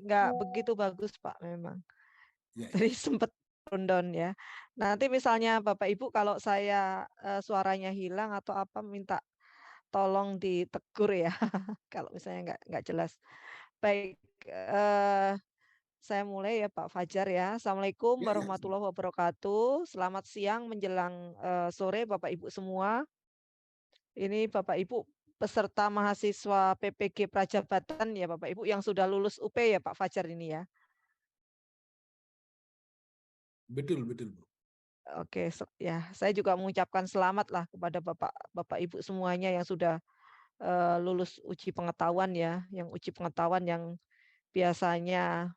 nggak begitu bagus Pak memang. Ya, Tadi ya. sempat rundown ya. Nanti misalnya Bapak Ibu kalau saya suaranya hilang atau apa minta tolong ditegur ya. Kalau misalnya nggak jelas. Baik, saya mulai ya Pak Fajar ya. Assalamualaikum Ya, ya. warahmatullahi wabarakatuh. Selamat siang menjelang sore Bapak Ibu semua. Ini Bapak Ibu peserta mahasiswa PPG Prajabatan ya Bapak Ibu yang sudah lulus UP ya Pak Fajar ini ya. Betul, betul, Bu. Oke, ya saya juga mengucapkan selamat lah kepada Bapak Ibu semuanya yang sudah lulus uji pengetahuan ya, yang uji pengetahuan yang biasanya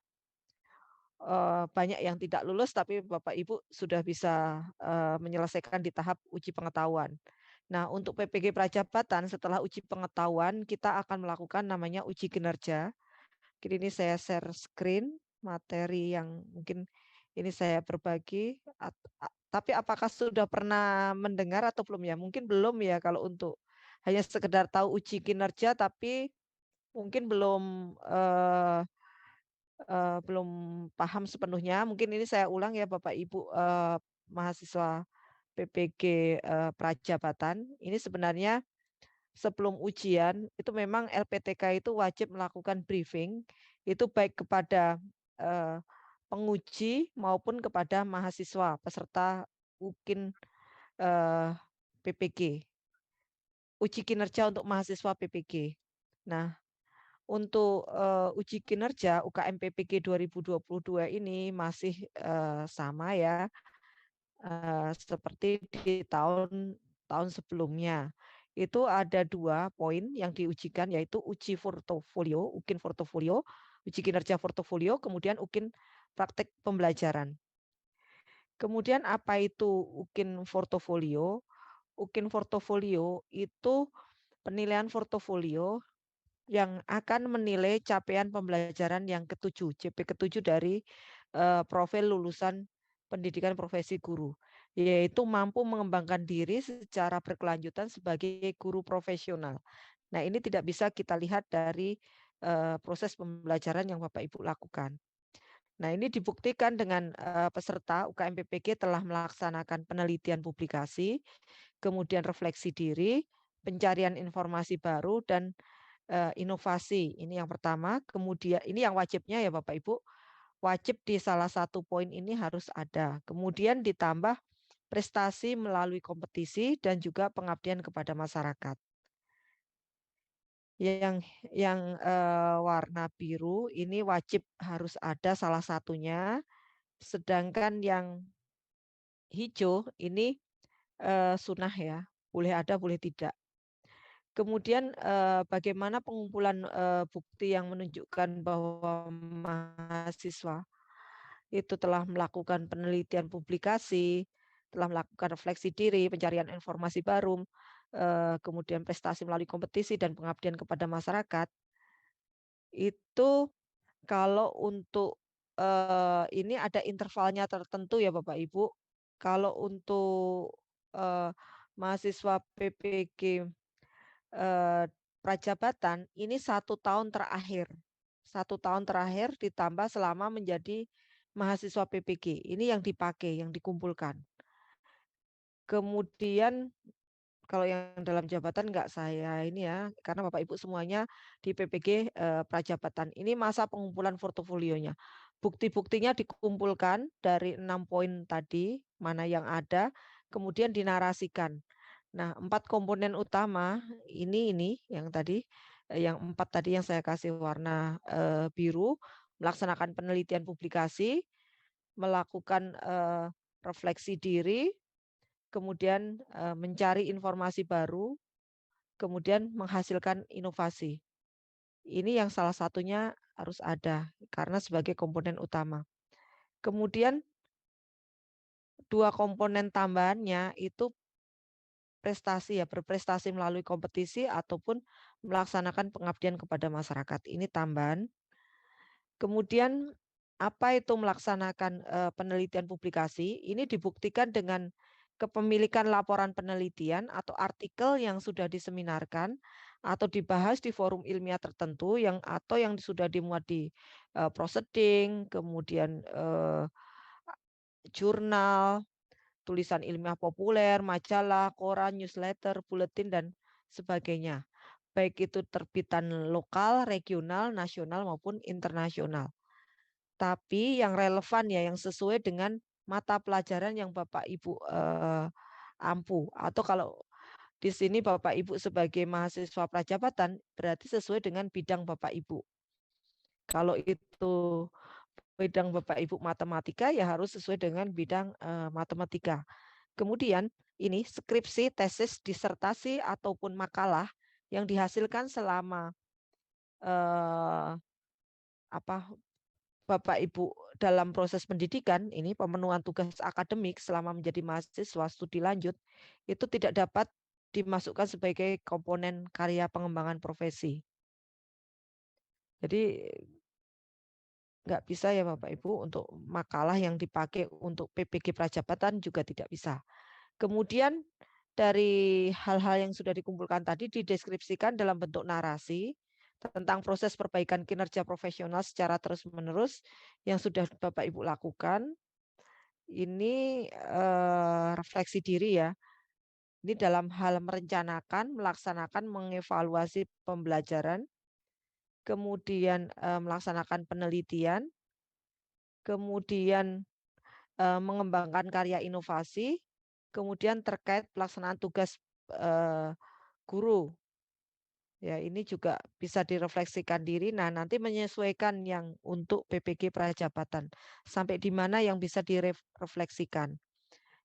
banyak yang tidak lulus tapi Bapak Ibu sudah bisa menyelesaikan di tahap uji pengetahuan. Nah, untuk PPG Prajabatan setelah uji pengetahuan kita akan melakukan namanya uji kinerja. Kini ini saya share screen materi yang mungkin ini saya berbagi. Tapi apakah sudah pernah mendengar atau belum ya? Mungkin belum ya kalau untuk hanya sekedar tahu uji kinerja tapi mungkin belum paham sepenuhnya. Mungkin ini saya ulang ya Bapak Ibu mahasiswa PPG Prajabatan. Ini sebenarnya sebelum ujian itu memang LPTK itu wajib melakukan briefing itu baik kepada eh, penguji maupun kepada mahasiswa peserta UKIN PPG. Uji kinerja untuk mahasiswa PPG. Nah, untuk uji kinerja UKM PPG 2022 ini masih sama ya seperti di tahun tahun sebelumnya. Itu ada 2 poin yang diujikan yaitu uji portofolio, UKIN portofolio, uji kinerja portofolio, kemudian UKIN praktek pembelajaran. Kemudian apa itu UKIN portofolio? UKIN portofolio itu penilaian portofolio yang akan menilai capaian pembelajaran yang ketujuh, CP ketujuh dari profil lulusan pendidikan profesi guru, yaitu mampu mengembangkan diri secara berkelanjutan sebagai guru profesional. Nah, ini tidak bisa kita lihat dari proses pembelajaran yang Bapak Ibu lakukan. Nah, ini dibuktikan dengan peserta UKM PPG telah melaksanakan penelitian publikasi, kemudian refleksi diri, pencarian informasi baru, dan inovasi. Ini yang pertama. Kemudian ini yang wajibnya ya Bapak Ibu, wajib di salah satu poin ini harus ada. Kemudian ditambah prestasi melalui kompetisi dan juga pengabdian kepada masyarakat. Yang warna biru ini wajib harus ada salah satunya, sedangkan yang hijau ini sunnah ya, boleh ada boleh tidak. Kemudian bagaimana pengumpulan bukti yang menunjukkan bahwa mahasiswa itu telah melakukan penelitian publikasi, telah melakukan refleksi diri, pencarian informasi baru, kemudian prestasi melalui kompetisi dan pengabdian kepada masyarakat. Itu kalau untuk ini ada intervalnya tertentu ya Bapak Ibu. Kalau untuk mahasiswa PPG Prajabatan ini 1 tahun terakhir. 1 tahun terakhir ditambah selama menjadi mahasiswa PPG. Ini yang dipakai, yang dikumpulkan. Kemudian kalau yang dalam jabatan enggak saya ini ya, karena Bapak Ibu semuanya di PPG Prajabatan. Ini masa pengumpulan portofolionya. Bukti-buktinya dikumpulkan dari 6 poin tadi, mana yang ada, kemudian dinarasikan. Nah, 4 komponen utama ini yang tadi, yang 4 tadi yang saya kasih warna biru, melaksanakan penelitian publikasi, melakukan refleksi diri, kemudian mencari informasi baru, kemudian menghasilkan inovasi. Ini yang salah satunya harus ada karena sebagai komponen utama. Kemudian 2 komponen tambahannya itu prestasi ya, berprestasi melalui kompetisi ataupun melaksanakan pengabdian kepada masyarakat. Ini tambahan. Kemudian apa itu melaksanakan penelitian publikasi? Ini dibuktikan dengan kepemilikan laporan penelitian atau artikel yang sudah diseminarkan atau dibahas di forum ilmiah tertentu atau yang sudah dimuat di proceeding, kemudian jurnal, tulisan ilmiah populer, majalah, koran, newsletter, buletin, dan sebagainya. Baik itu terbitan lokal, regional, nasional, maupun internasional. Tapi yang relevan ya, yang sesuai dengan mata pelajaran yang Bapak Ibu ampu. Atau kalau di sini Bapak Ibu sebagai mahasiswa prajabatan, berarti sesuai dengan bidang Bapak Ibu. Kalau itu bidang Bapak Ibu matematika, ya harus sesuai dengan bidang matematika. Kemudian ini skripsi, tesis, disertasi ataupun makalah yang dihasilkan selama apa Bapak Ibu dalam proses pendidikan, ini pemenuhan tugas akademik selama menjadi mahasiswa studi lanjut, itu tidak dapat dimasukkan sebagai komponen karya pengembangan profesi. Jadi nggak bisa ya Bapak Ibu untuk makalah yang dipakai untuk PPG Prajabatan juga tidak bisa. Kemudian dari hal-hal yang sudah dikumpulkan tadi dideskripsikan dalam bentuk narasi tentang proses perbaikan kinerja profesional secara terus-menerus yang sudah Bapak Ibu lakukan. Ini refleksi diri ya. Ini dalam hal merencanakan, melaksanakan, mengevaluasi pembelajaran, kemudian melaksanakan penelitian, kemudian mengembangkan karya inovasi, kemudian terkait pelaksanaan tugas guru. Ya, ini juga bisa direfleksikan diri. Nah, nanti menyesuaikan yang untuk PPG Prajabatan. Sampai di mana yang bisa direfleksikan.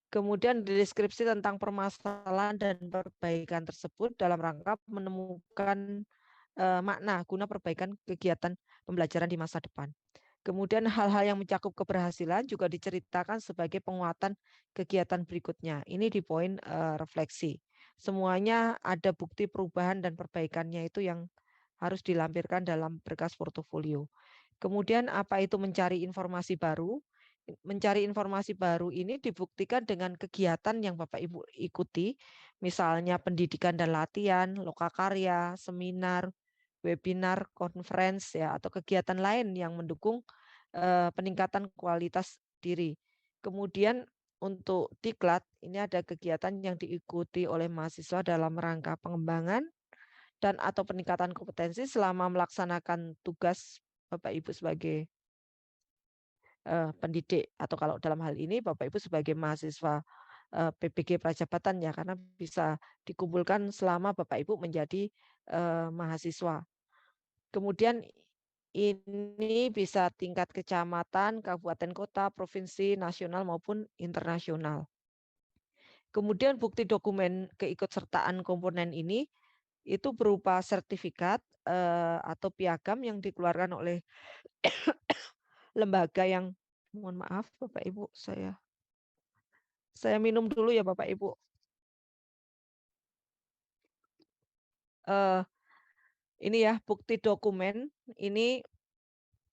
Kemudian deskripsi tentang permasalahan dan perbaikan tersebut dalam rangka menemukan makna guna perbaikan kegiatan pembelajaran di masa depan. Kemudian hal-hal yang mencakup keberhasilan juga diceritakan sebagai penguatan kegiatan berikutnya. Ini di poin refleksi. Semuanya ada bukti perubahan dan perbaikannya itu yang harus dilampirkan dalam berkas portofolio. Kemudian apa itu mencari informasi baru? Mencari informasi baru ini dibuktikan dengan kegiatan yang Bapak Ibu ikuti, misalnya pendidikan dan latihan, lokakarya, seminar, webinar, conference ya atau kegiatan lain yang mendukung peningkatan kualitas diri. Kemudian untuk diklat ini ada kegiatan yang diikuti oleh mahasiswa dalam rangka pengembangan dan atau peningkatan kompetensi selama melaksanakan tugas Bapak Ibu sebagai pendidik atau kalau dalam hal ini Bapak Ibu sebagai mahasiswa PPG Prajabatan ya karena bisa dikumpulkan selama Bapak Ibu menjadi mahasiswa. Kemudian ini bisa tingkat kecamatan, kabupaten kota, provinsi, nasional maupun internasional. Kemudian bukti dokumen keikutsertaan komponen ini itu berupa sertifikat atau piagam yang dikeluarkan oleh lembaga yang mohon maaf Bapak Ibu saya minum dulu ya Bapak Ibu. Ini ya bukti dokumen ini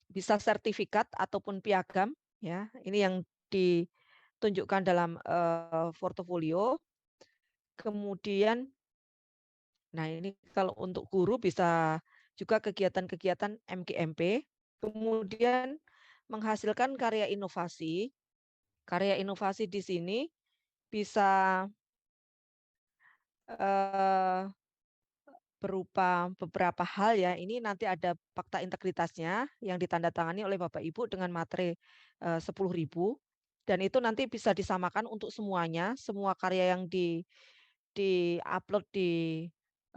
bisa sertifikat ataupun piagam ya. Ini yang ditunjukkan dalam portofolio. Kemudian nah ini kalau untuk guru bisa juga kegiatan-kegiatan MGMP. Kemudian menghasilkan karya inovasi. Karya inovasi di sini bisa berupa beberapa hal ya. Ini nanti ada fakta integritasnya yang ditandatangani oleh Bapak Ibu dengan materai 10.000 dan itu nanti bisa disamakan untuk semuanya, semua karya yang di-upload di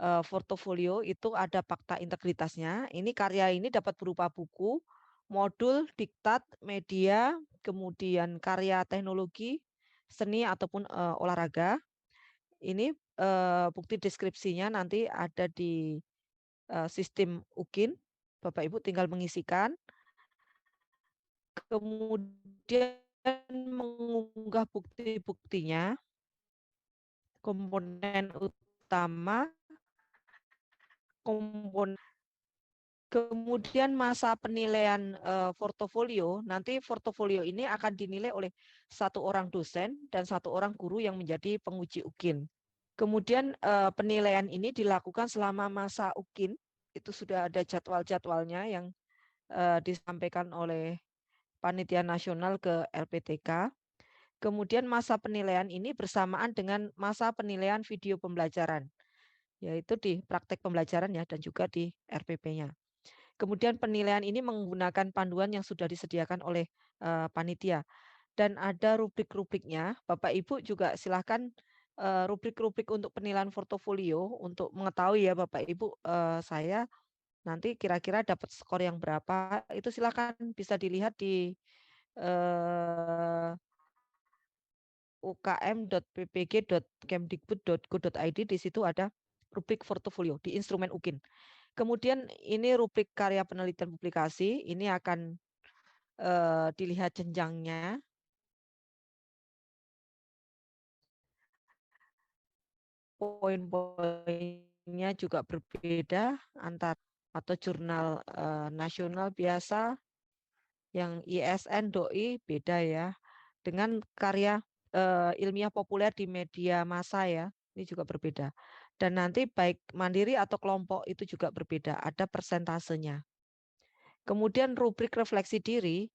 portofolio itu ada fakta integritasnya. Ini karya ini dapat berupa buku, modul, diktat, media, kemudian karya teknologi, seni ataupun olahraga. Ini bukti deskripsinya nanti ada di sistem UKIN. Bapak Ibu tinggal mengisikan. Kemudian mengunggah bukti-buktinya, komponen utama, kemudian masa penilaian portofolio, nanti portofolio ini akan dinilai oleh satu orang dosen dan satu orang guru yang menjadi penguji UKIN. Kemudian penilaian ini dilakukan selama masa UKIN, itu sudah ada jadwal-jadwalnya yang disampaikan oleh Panitia Nasional ke LPTK. Kemudian masa penilaian ini bersamaan dengan masa penilaian video pembelajaran, yaitu di praktek pembelajaran ya dan juga di RPP-nya. Kemudian penilaian ini menggunakan panduan yang sudah disediakan oleh panitia dan ada rubrik-rubriknya. Bapak Ibu juga silakan rubrik-rubrik untuk penilaian portofolio untuk mengetahui ya Bapak Ibu saya nanti kira-kira dapat skor yang berapa itu silakan bisa dilihat di ukm.ppg.kemdikbud.go.id. Di situ ada rubrik portofolio di instrumen UKIN. Kemudian ini rubrik karya penelitian publikasi, ini akan dilihat jenjangnya. Poin-poinnya juga berbeda antar atau jurnal nasional biasa yang ISN doi beda ya dengan karya ilmiah populer di media massa ya ini juga berbeda dan nanti baik mandiri atau kelompok itu juga berbeda ada persentasenya. Kemudian rubrik refleksi diri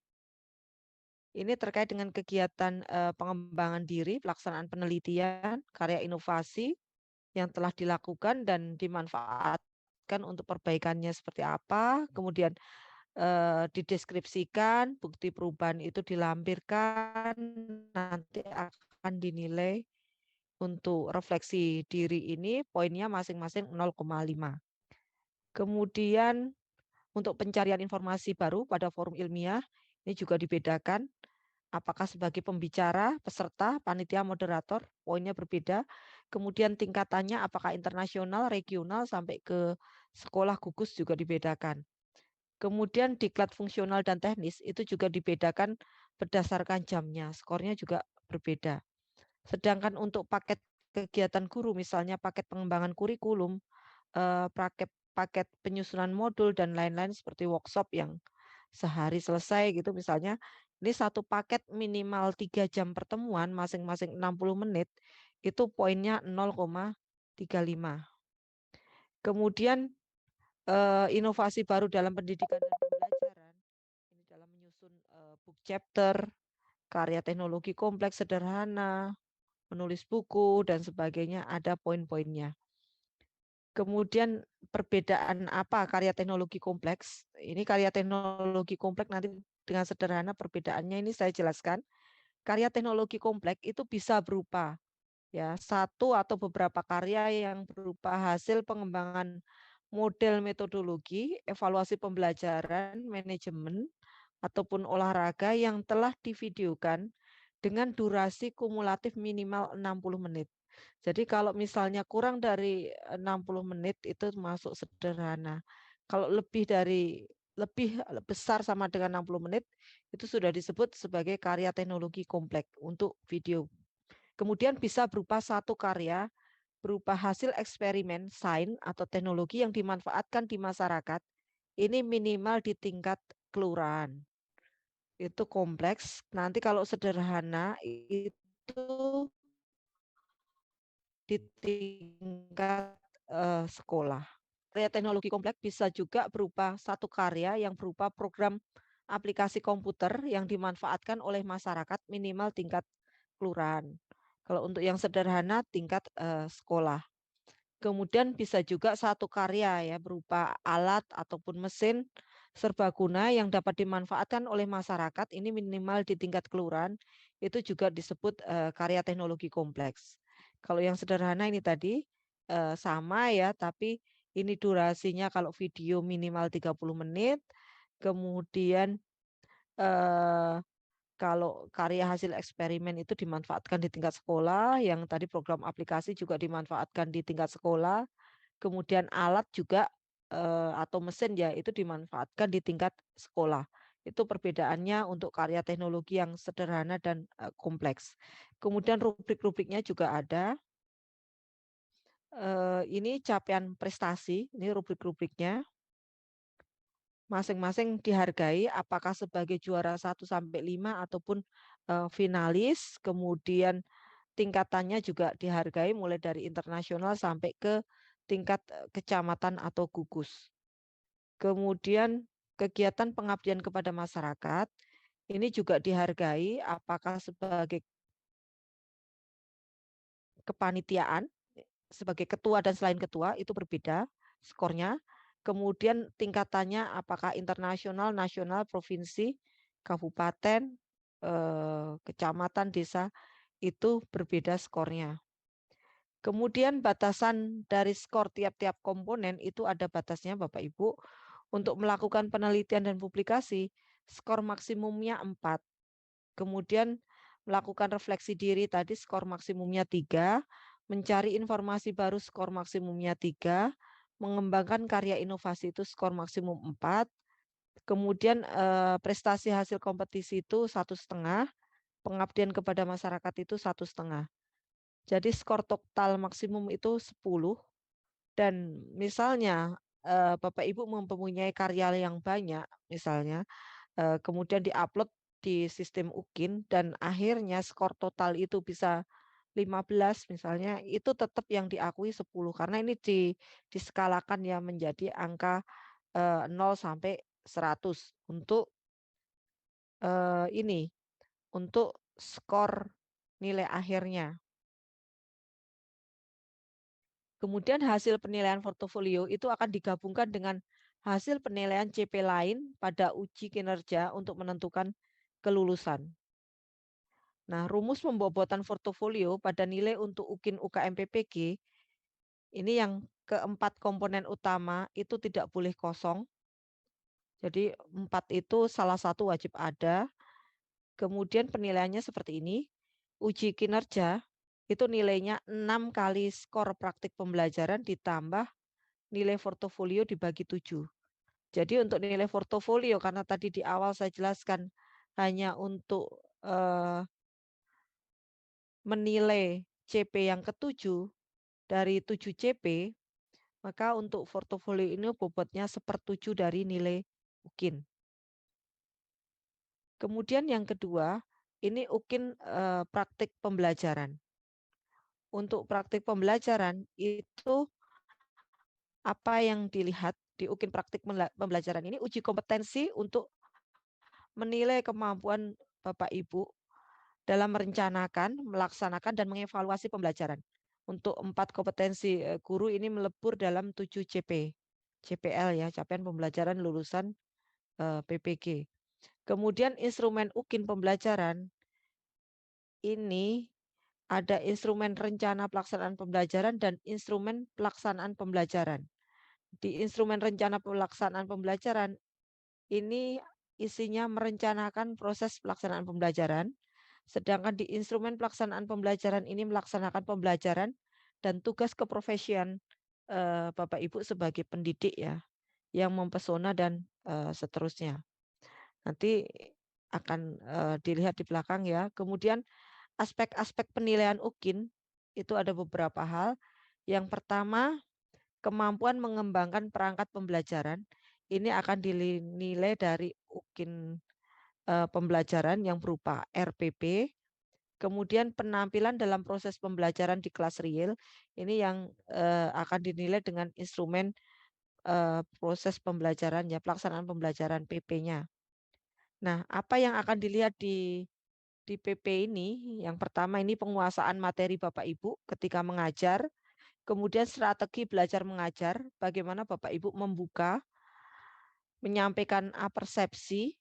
ini terkait dengan kegiatan pengembangan diri, pelaksanaan penelitian, karya inovasi yang telah dilakukan dan dimanfaatkan untuk perbaikannya seperti apa, kemudian dideskripsikan, bukti perubahan itu dilampirkan, nanti akan dinilai untuk refleksi diri ini poinnya masing-masing 0,5. Kemudian untuk pencarian informasi baru pada forum ilmiah ini juga dibedakan apakah sebagai pembicara, peserta, panitia, moderator, poinnya berbeda. Kemudian tingkatannya apakah internasional, regional, sampai ke sekolah gugus juga dibedakan. Kemudian diklat fungsional dan teknis itu juga dibedakan berdasarkan jamnya, skornya juga berbeda. Sedangkan untuk paket kegiatan guru, misalnya paket pengembangan kurikulum, paket paket penyusunan modul dan lain-lain seperti workshop yang sehari selesai gitu misalnya. Ini satu paket minimal 3 jam pertemuan masing-masing 60 menit itu poinnya 0,35. Kemudian inovasi baru dalam pendidikan dan pembelajaran ini dalam menyusun book chapter, karya teknologi kompleks sederhana, menulis buku dan sebagainya ada poin-poinnya. Kemudian perbedaan apa karya teknologi kompleks? Ini karya teknologi kompleks nanti dengan sederhana perbedaannya ini saya jelaskan. Karya teknologi kompleks itu bisa berupa ya satu atau beberapa karya yang berupa hasil pengembangan model metodologi, evaluasi pembelajaran, manajemen, ataupun olahraga yang telah divideokan dengan durasi kumulatif minimal 60 menit. Jadi kalau misalnya kurang dari 60 menit itu masuk sederhana. Kalau lebih besar sama dengan 60 menit itu sudah disebut sebagai karya teknologi kompleks untuk video. Kemudian bisa berupa satu karya berupa hasil eksperimen, sains atau teknologi yang dimanfaatkan di masyarakat. Ini minimal di tingkat kelurahan. Itu kompleks. Nanti kalau sederhana itu di tingkat sekolah. Karya teknologi kompleks bisa juga berupa satu karya yang berupa program aplikasi komputer yang dimanfaatkan oleh masyarakat minimal tingkat kelurahan. Kalau untuk yang sederhana tingkat sekolah. Kemudian bisa juga satu karya ya berupa alat ataupun mesin serbaguna yang dapat dimanfaatkan oleh masyarakat ini minimal di tingkat kelurahan itu juga disebut karya teknologi kompleks. Kalau yang sederhana ini tadi sama ya tapi ini durasinya kalau video minimal 30 menit kemudian eh, kalau karya hasil eksperimen itu dimanfaatkan di tingkat sekolah, yang tadi program aplikasi juga dimanfaatkan di tingkat sekolah, kemudian alat juga atau mesin ya itu dimanfaatkan di tingkat sekolah. Itu perbedaannya untuk karya teknologi yang sederhana dan kompleks. Kemudian rubrik-rubriknya juga ada. Ini capaian prestasi, ini rubrik-rubriknya. Masing-masing dihargai apakah sebagai juara 1 sampai 5 ataupun finalis, kemudian tingkatannya juga dihargai mulai dari internasional sampai ke tingkat kecamatan atau gugus. Kemudian kegiatan pengabdian kepada masyarakat ini juga dihargai apakah sebagai kepanitiaan, sebagai ketua dan selain ketua itu berbeda skornya. Kemudian tingkatannya apakah internasional, nasional, provinsi, kabupaten, kecamatan, desa itu berbeda skornya. Kemudian batasan dari skor tiap-tiap komponen itu ada batasnya Bapak Ibu. Untuk melakukan penelitian dan publikasi, skor maksimumnya 4. Kemudian melakukan refleksi diri tadi skor maksimumnya 3, mencari informasi baru skor maksimumnya 3, mengembangkan karya inovasi itu skor maksimum 4, kemudian prestasi hasil kompetisi itu 1,5, pengabdian kepada masyarakat itu 1,5. Jadi skor total maksimum itu 10 dan misalnya Bapak Ibu mempunyai karya yang banyak misalnya kemudian diupload di sistem UKIN dan akhirnya skor total itu bisa 15 misalnya, itu tetap yang diakui 10 karena ini diskalakan ya menjadi angka 0 sampai 100 untuk ini, untuk skor nilai akhirnya. Kemudian hasil penilaian portofolio itu akan digabungkan dengan hasil penilaian CP lain pada uji kinerja untuk menentukan kelulusan. Nah, rumus pembobotan portofolio pada nilai untuk UKIN UKM PPG ini yang keempat komponen utama itu tidak boleh kosong. Jadi 4 itu salah satu wajib ada. Kemudian penilaiannya seperti ini. Uji kinerja itu nilainya 6 kali skor praktik pembelajaran ditambah nilai portofolio dibagi 7. Jadi untuk nilai portofolio karena tadi di awal saya jelaskan hanya untuk menilai CP yang ketujuh dari 7 CP, maka untuk portofolio ini bobotnya 1/7 dari nilai UKIN. Kemudian yang kedua, ini UKIN praktik pembelajaran. Untuk praktik pembelajaran itu apa yang dilihat di UKIN praktik pembelajaran ini uji kompetensi untuk menilai kemampuan Bapak Ibu dalam merencanakan, melaksanakan, dan mengevaluasi pembelajaran. Untuk 4 kompetensi guru ini melebur dalam 7 CP. CPL ya, capaian pembelajaran lulusan PPG. Kemudian instrumen UKIN pembelajaran ini ada instrumen rencana pelaksanaan pembelajaran dan instrumen pelaksanaan pembelajaran. Di instrumen rencana pelaksanaan pembelajaran ini isinya merencanakan proses pelaksanaan pembelajaran, sedangkan di instrumen pelaksanaan pembelajaran ini melaksanakan pembelajaran dan tugas keprofesian Bapak Ibu sebagai pendidik ya, yang mempesona dan seterusnya. Nanti akan dilihat di belakang ya. Kemudian aspek-aspek penilaian UKIN itu ada beberapa hal. Yang pertama, kemampuan mengembangkan perangkat pembelajaran ini akan dinilai dari UKIN pembelajaran yang berupa RPP, kemudian penampilan dalam proses pembelajaran di kelas real ini yang akan dinilai dengan instrumen proses pembelajaran ya pelaksanaan pembelajaran PP-nya. Nah, apa yang akan dilihat di PP ini? Yang pertama ini penguasaan materi Bapak Ibu ketika mengajar, kemudian strategi belajar mengajar, bagaimana Bapak Ibu membuka, menyampaikan persepsi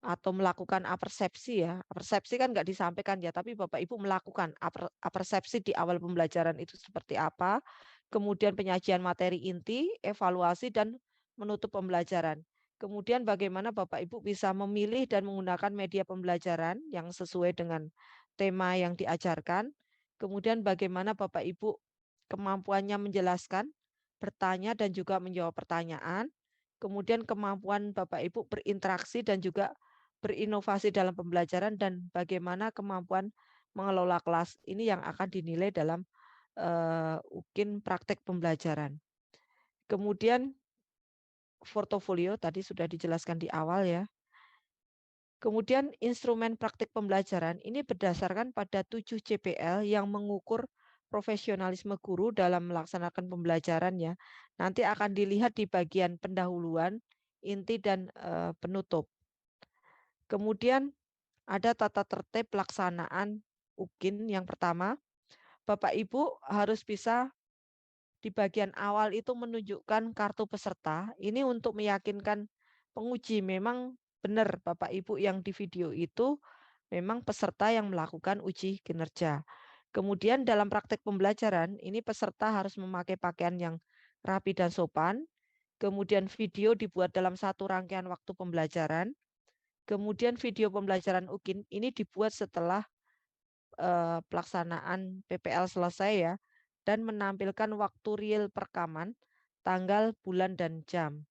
atau melakukan apersepsi ya. Persepsi kan nggak disampaikan ya, tapi Bapak Ibu melakukan apersepsi di awal pembelajaran itu seperti apa, kemudian penyajian materi inti, evaluasi dan menutup pembelajaran. Kemudian bagaimana Bapak Ibu bisa memilih dan menggunakan media pembelajaran yang sesuai dengan tema yang diajarkan. Kemudian bagaimana Bapak Ibu kemampuannya menjelaskan, bertanya dan juga menjawab pertanyaan. Kemudian kemampuan Bapak Ibu berinteraksi dan juga berinovasi dalam pembelajaran dan bagaimana kemampuan mengelola kelas ini yang akan dinilai dalam UKIN praktek pembelajaran. Kemudian portofolio tadi sudah dijelaskan di awal ya. Kemudian instrumen praktik pembelajaran ini berdasarkan pada 7 CPL yang mengukur profesionalisme guru dalam melaksanakan pembelajaran ya. Nanti akan dilihat di bagian pendahuluan, inti dan penutup. Kemudian ada tata tertib pelaksanaan UKIN yang pertama. Bapak Ibu harus bisa di bagian awal itu menunjukkan kartu peserta. Ini untuk meyakinkan penguji memang benar Bapak Ibu yang di video itu memang peserta yang melakukan uji kinerja. Kemudian dalam praktek pembelajaran, ini peserta harus memakai pakaian yang rapi dan sopan. Kemudian video dibuat dalam satu rangkaian waktu pembelajaran. Kemudian video pembelajaran UKIN ini dibuat setelah pelaksanaan PPL selesai ya, dan menampilkan waktu real perekaman, tanggal, bulan, dan jam.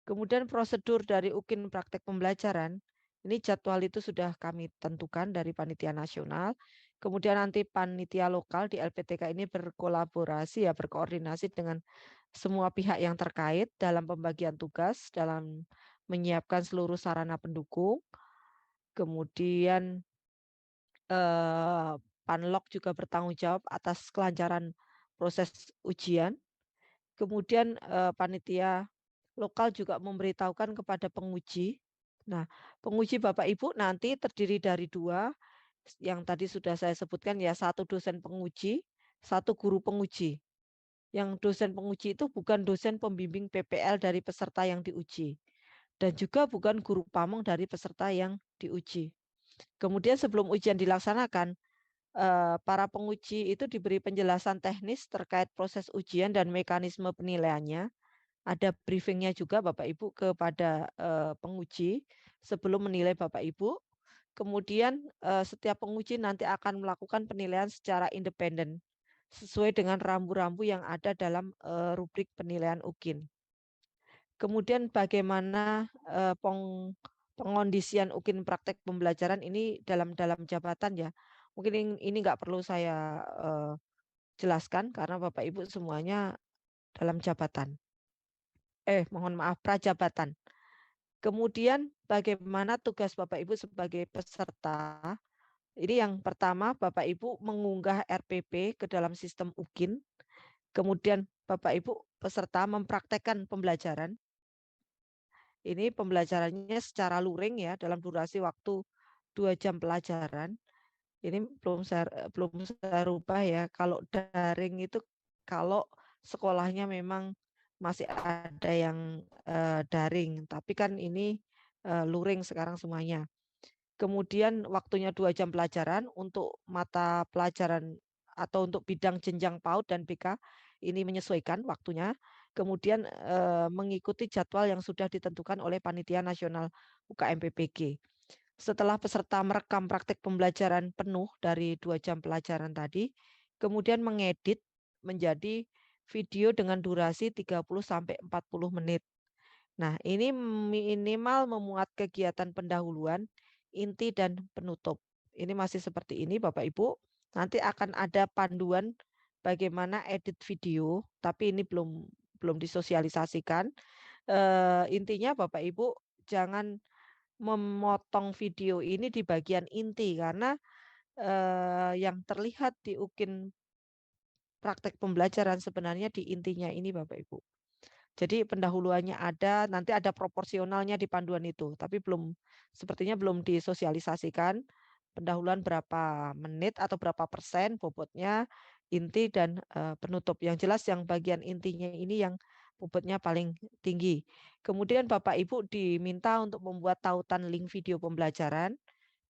Kemudian prosedur dari UKIN praktek pembelajaran, ini jadwal itu sudah kami tentukan dari panitia nasional. Kemudian nanti panitia lokal di LPTK ini berkolaborasi ya, berkoordinasi dengan semua pihak yang terkait dalam pembagian tugas, dalam menyiapkan seluruh sarana pendukung. Kemudian Panlok juga bertanggung jawab atas kelancaran proses ujian. Kemudian panitia lokal juga memberitahukan kepada penguji. Nah, penguji Bapak Ibu nanti terdiri dari 2, yang tadi sudah saya sebutkan ya, 1 dosen penguji, 1 guru penguji. Yang dosen penguji itu bukan dosen pembimbing PPL dari peserta yang diuji, dan juga bukan guru pamong dari peserta yang diuji. Kemudian sebelum ujian dilaksanakan, para penguji itu diberi penjelasan teknis terkait proses ujian dan mekanisme penilaiannya. Ada briefingnya juga Bapak Ibu kepada penguji sebelum menilai Bapak Ibu. Kemudian setiap penguji nanti akan melakukan penilaian secara independen sesuai dengan rambu-rambu yang ada dalam rubrik penilaian UKIN. Kemudian bagaimana pengondisian UKIN praktek pembelajaran ini dalam jabatan ya. Mungkin ini nggak perlu saya jelaskan karena Bapak Ibu semuanya dalam jabatan. Mohon maaf, prajabatan. Kemudian bagaimana tugas Bapak Ibu sebagai peserta? Ini yang pertama, Bapak Ibu mengunggah RPP ke dalam sistem UKIN. Kemudian Bapak Ibu peserta mempraktekkan pembelajaran. Ini pembelajarannya secara luring ya dalam durasi waktu 2 jam pelajaran. Ini belum saya rubah ya. Kalau daring itu kalau sekolahnya memang masih ada yang daring, tapi kan ini luring sekarang semuanya. Kemudian waktunya 2 jam pelajaran untuk mata pelajaran atau untuk bidang jenjang PAUD dan BK ini menyesuaikan waktunya. Kemudian mengikuti jadwal yang sudah ditentukan oleh Panitia Nasional UKM PPG. Setelah peserta merekam praktik pembelajaran penuh dari 2 jam pelajaran tadi, kemudian mengedit menjadi video dengan durasi 30 sampai 40 menit. Nah, ini minimal memuat kegiatan pendahuluan, inti dan penutup. Ini masih seperti ini Bapak Ibu. Nanti akan ada panduan bagaimana edit video, tapi ini belum disosialisasikan. Intinya Bapak Ibu jangan memotong video ini di bagian inti karena yang terlihat di UKIN praktek pembelajaran sebenarnya di intinya ini Bapak Ibu. Jadi pendahuluannya ada, nanti ada proporsionalnya di panduan itu, tapi sepertinya belum disosialisasikan pendahuluan berapa menit atau berapa persen bobotnya, inti dan penutup. Yang jelas yang bagian intinya ini yang bobotnya paling tinggi. Kemudian Bapak Ibu diminta untuk membuat tautan link video pembelajaran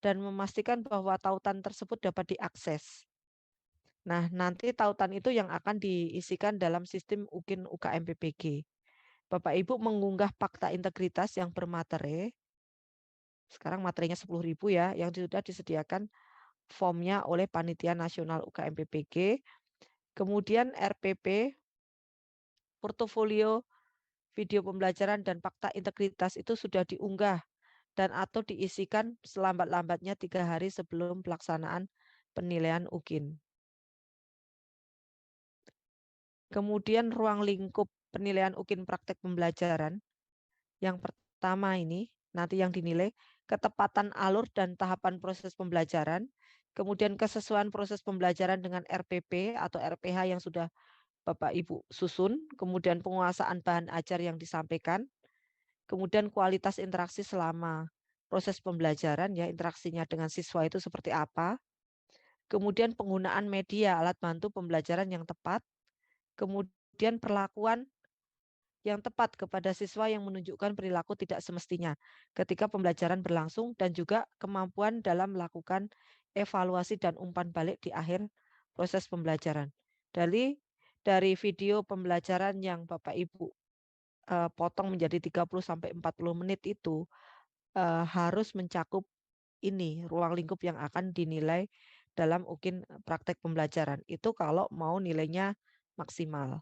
dan memastikan bahwa tautan tersebut dapat diakses. Nah, nanti tautan itu yang akan diisikan dalam sistem UKIN UKM PPG. Bapak Ibu mengunggah fakta integritas yang bermaterai. Sekarang materinya 10.000 ya, yang sudah disediakan formnya oleh Panitia Nasional UKM PPG. Kemudian RPP, portofolio video pembelajaran dan fakta integritas itu sudah diunggah dan atau diisikan selambat-lambatnya 3 hari sebelum pelaksanaan penilaian UKIN. Kemudian ruang lingkup penilaian UKIN praktek pembelajaran. Yang pertama ini, nanti yang dinilai ketepatan alur dan tahapan proses pembelajaran, kemudian kesesuaian proses pembelajaran dengan RPP atau RPH yang sudah Bapak Ibu susun, kemudian penguasaan bahan ajar yang disampaikan, kemudian kualitas interaksi selama proses pembelajaran, ya interaksinya dengan siswa itu seperti apa, kemudian penggunaan media alat bantu pembelajaran yang tepat, kemudian perlakuan yang tepat kepada siswa yang menunjukkan perilaku tidak semestinya ketika pembelajaran berlangsung, dan juga kemampuan dalam melakukan evaluasi dan umpan balik di akhir proses pembelajaran. Dari video pembelajaran yang Bapak Ibu potong menjadi 30-40 menit itu harus mencakup ini ruang lingkup yang akan dinilai dalam UKIN praktek pembelajaran. Itu kalau mau nilainya maksimal.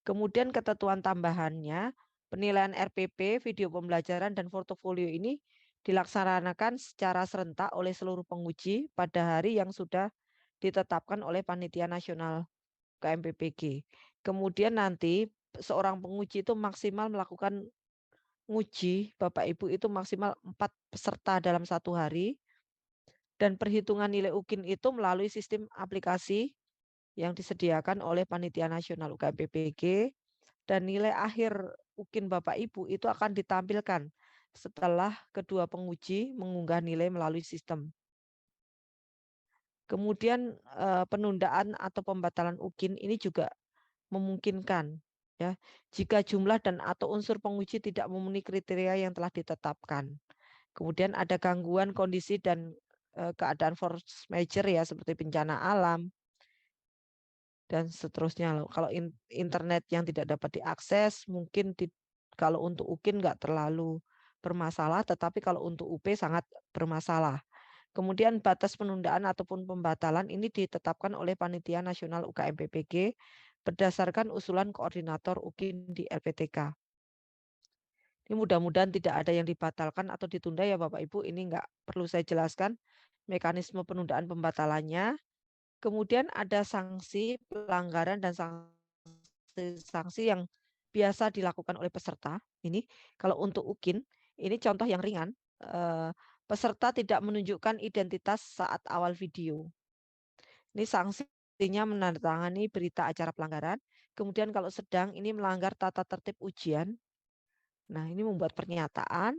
Kemudian ketentuan tambahannya, penilaian RPP, video pembelajaran, dan portofolio ini dilaksanakan secara serentak oleh seluruh penguji pada hari yang sudah ditetapkan oleh Panitia Nasional KMPPG. Kemudian nanti seorang penguji itu maksimal melakukan nguji, Bapak Ibu itu maksimal 4 peserta dalam satu hari, dan perhitungan nilai UKIN itu melalui sistem aplikasi yang disediakan oleh Panitia Nasional UKMPPG, dan nilai akhir UKIN Bapak Ibu itu akan ditampilkan setelah kedua penguji mengunggah nilai melalui sistem. Kemudian penundaan atau pembatalan UKIN ini juga memungkinkan, ya, jika jumlah dan atau unsur penguji tidak memenuhi kriteria yang telah ditetapkan. Kemudian ada gangguan kondisi dan keadaan force major, ya, seperti bencana alam dan seterusnya. Kalau internet yang tidak dapat diakses, mungkin kalau untuk UKIN nggak terlalu bermasalah, tetapi kalau untuk UP sangat bermasalah. Kemudian batas penundaan ataupun pembatalan ini ditetapkan oleh Panitia Nasional UKMPPG berdasarkan usulan koordinator UKIN di LPTK. Ini mudah-mudahan tidak ada yang dibatalkan atau ditunda, ya Bapak Ibu. Ini nggak perlu saya jelaskan mekanisme penundaan pembatalannya. Kemudian ada sanksi pelanggaran dan sanksi yang biasa dilakukan oleh peserta. Ini kalau untuk UKIN, ini contoh yang ringan. Peserta tidak menunjukkan identitas saat awal video. Ini sanksinya menandatangani berita acara pelanggaran. Kemudian kalau sedang, ini melanggar tata tertib ujian. Nah, ini membuat pernyataan,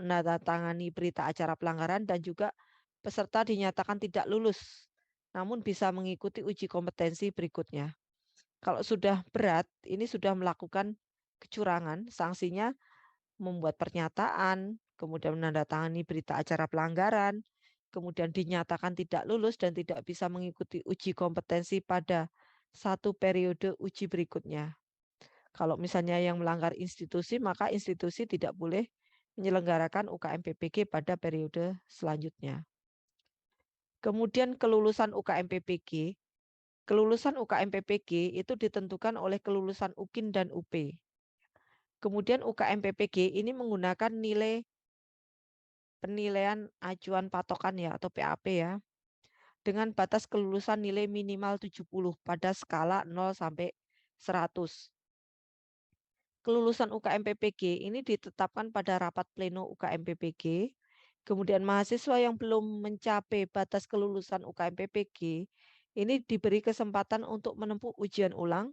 menandatangani berita acara pelanggaran, dan juga peserta dinyatakan tidak lulus, namun bisa mengikuti uji kompetensi berikutnya. Kalau sudah berat, ini sudah melakukan kecurangan, sanksinya membuat pernyataan, kemudian menandatangani berita acara pelanggaran, kemudian dinyatakan tidak lulus dan tidak bisa mengikuti uji kompetensi pada satu periode uji berikutnya. Kalau misalnya yang melanggar institusi, maka institusi tidak boleh menyelenggarakan UKMPPG pada periode selanjutnya. Kemudian kelulusan UKMPPG. Kelulusan UKMPPG itu ditentukan oleh kelulusan UKIN dan UP. Kemudian UKMPPG ini menggunakan nilai penilaian acuan patokan, ya, atau PAP, ya, dengan batas kelulusan nilai minimal 70 pada skala 0 sampai 100. Kelulusan UKMPPG ini ditetapkan pada rapat pleno UKMPPG. Kemudian mahasiswa yang belum mencapai batas kelulusan UKMPPG ini diberi kesempatan untuk menempuh ujian ulang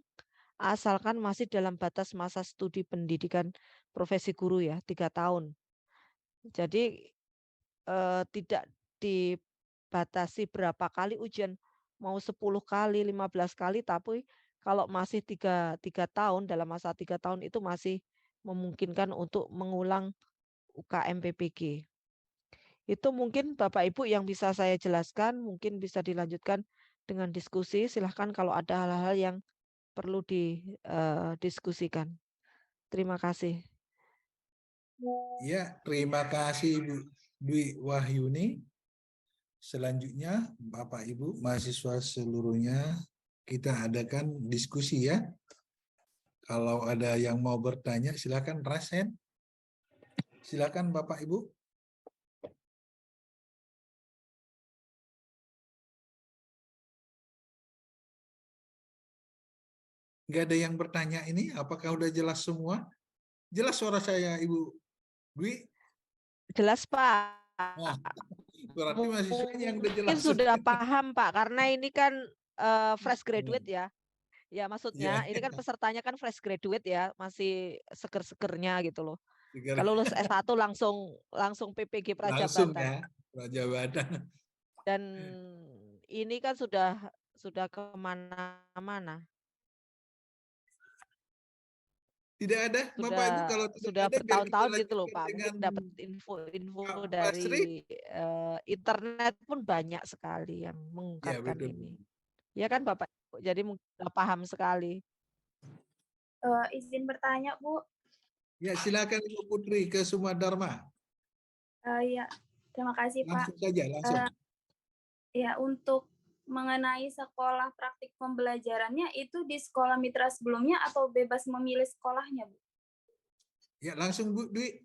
asalkan masih dalam batas masa studi pendidikan profesi guru, ya, 3 tahun. Jadi tidak dibatasi berapa kali ujian, mau 10 kali, 15 kali, tapi kalau masih tiga tahun, dalam masa 3 tahun itu masih memungkinkan untuk mengulang UKMPPG. Itu mungkin Bapak Ibu yang bisa saya jelaskan, mungkin bisa dilanjutkan dengan diskusi. Silahkan kalau ada hal-hal yang perlu didiskusikan. Terima kasih. Ya, terima kasih Ibu Dwi Wahyuni. Selanjutnya, Bapak Ibu mahasiswa seluruhnya, kita adakan diskusi, ya. Kalau ada yang mau bertanya, silakan raise hand. Silakan Bapak Ibu. Nggak ada yang bertanya ini, apakah udah jelas semua? Jelas suara saya, Ibu Dwi? Jelas Pak. Nah, berarti mahasiswanya yang udah Mungkin jelas. sudah paham Pak, karena ini kan fresh graduate ya. Ya Ya, maksudnya ini kan pesertanya kan fresh graduate ya, masih seger-segernya gitu loh. tiga- Kalau lulus S1 langsung PPG langsung Prajabatan. ya, Prajabatan. Dan ini kan sudah kemana-mana. Tidak ada, Bapak Ibu, kalau tidak Sudah ada biar kita bertahun-tahun gitu loh lanjutkan Pak. dengan Mungkin dapat info-info Pak Basri. dari internet pun banyak sekali yang Ya, mengungkapkan betul. ini. Ya kan Bapak Ibu? Jadi mungkin sudah paham sekali. Izin bertanya, Bu. Ya, silakan Ibu Putri ke Sumadharma. Ya, terima kasih, Pak. Langsung saja, langsung. Ya, untuk mengenai sekolah praktik pembelajarannya itu di sekolah mitra sebelumnya atau bebas memilih sekolahnya, Bu? Ya, langsung Bu Dwi.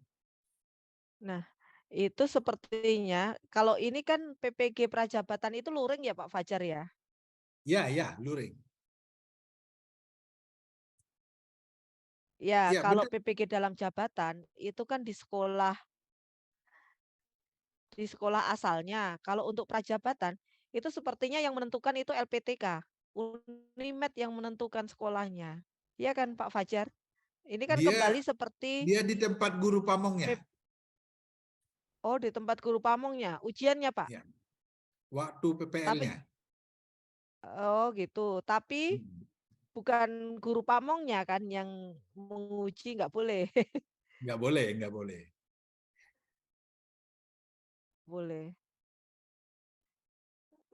Nah, itu sepertinya kalau ini kan PPG Prajabatan itu luring ya Pak Fajar ya? Ya, luring. Ya, Ya, kalau benar. PPG dalam jabatan itu kan di sekolah asalnya. Kalau untuk prajabatan itu sepertinya yang menentukan itu LPTK, Unimed yang menentukan sekolahnya. Iya kan Pak Fajar? Ini kan Dia kembali seperti dia di tempat guru pamongnya. oh di tempat guru pamongnya, ujiannya Pak. Ya. Waktu Tapi PPL-nya. oh gitu. Tapi bukan guru pamongnya kan yang menguji, nggak boleh. Nggak boleh, nggak boleh. Boleh.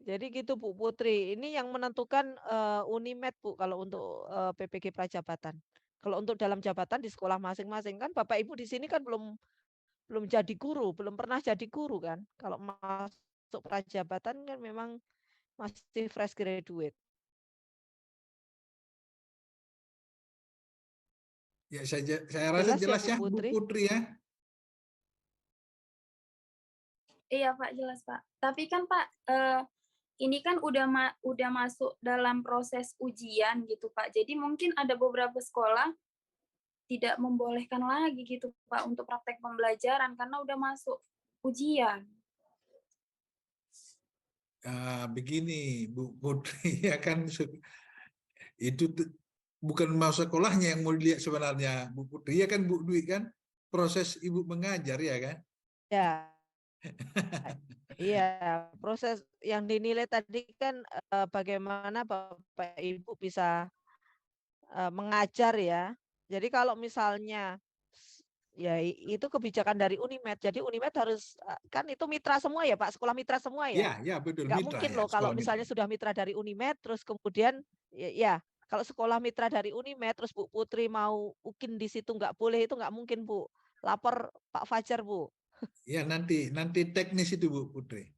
Jadi gitu Bu Putri. Ini yang menentukan Unimed Bu kalau untuk PPG Prajabatan. Kalau untuk dalam jabatan di sekolah masing-masing kan Bapak Ibu di sini kan belum jadi guru, belum pernah jadi guru kan. Kalau masuk prajabatan kan memang masih fresh graduate. Ya, saya rasa Jelas ya jelas Bu ya Bu Putri? Putri ya. Iya, Pak, jelas, Pak. Tapi kan, Pak, ini kan udah masuk dalam proses ujian gitu, Pak. Jadi mungkin ada beberapa sekolah tidak membolehkan lagi gitu, Pak, untuk praktek pembelajaran karena udah masuk ujian. Begini Bu Putri ya kan, itu bukan mau sekolahnya yang mau dilihat sebenarnya Bu Putri ya kan, Bu Dwi kan, proses Ibu mengajar ya kan. Ya. Iya, proses yang dinilai tadi kan bagaimana Bapak Ibu bisa mengajar ya. Jadi kalau misalnya ya itu kebijakan dari Unimed. Jadi Unimed harus kan itu mitra semua ya Pak, sekolah mitra semua ya. Ya betul, Nggak mitra mungkin ya, loh kalau sekolah mitra. misalnya sudah mitra dari Unimed terus kemudian ya kalau sekolah mitra dari Unimed terus Bu Putri mau UKIN di situ nggak boleh, itu nggak mungkin Bu. Lapor Pak Fajar Bu. Ya nanti teknis itu Bu Putri.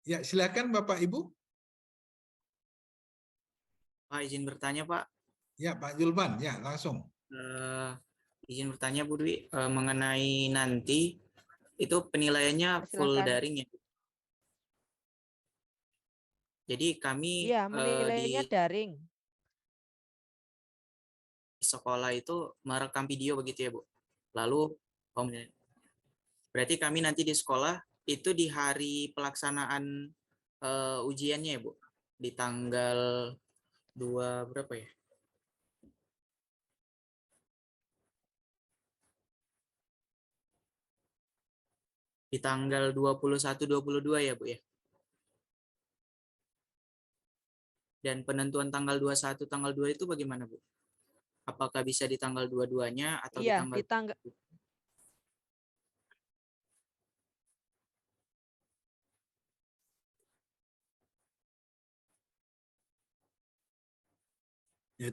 Ya silakan Bapak Ibu. Pak, izin bertanya Pak. Ya Pak Julpan, ya langsung. Izin bertanya Bu Dwi, mengenai nanti itu penilaiannya full Silakan. daring ya? Jadi kami Iya, menilainya daring. di sekolah itu merekam video begitu ya Bu? Lalu berarti kami nanti di sekolah itu di hari pelaksanaan ujiannya ya Bu? Di tanggal 2 berapa ya? Di tanggal 21-22 ya Bu ya? Dan penentuan tanggal 21, tanggal 2 itu bagaimana Bu? Apakah bisa di tanggal 22-nya atau di Iya, tanggal di tanggal Ya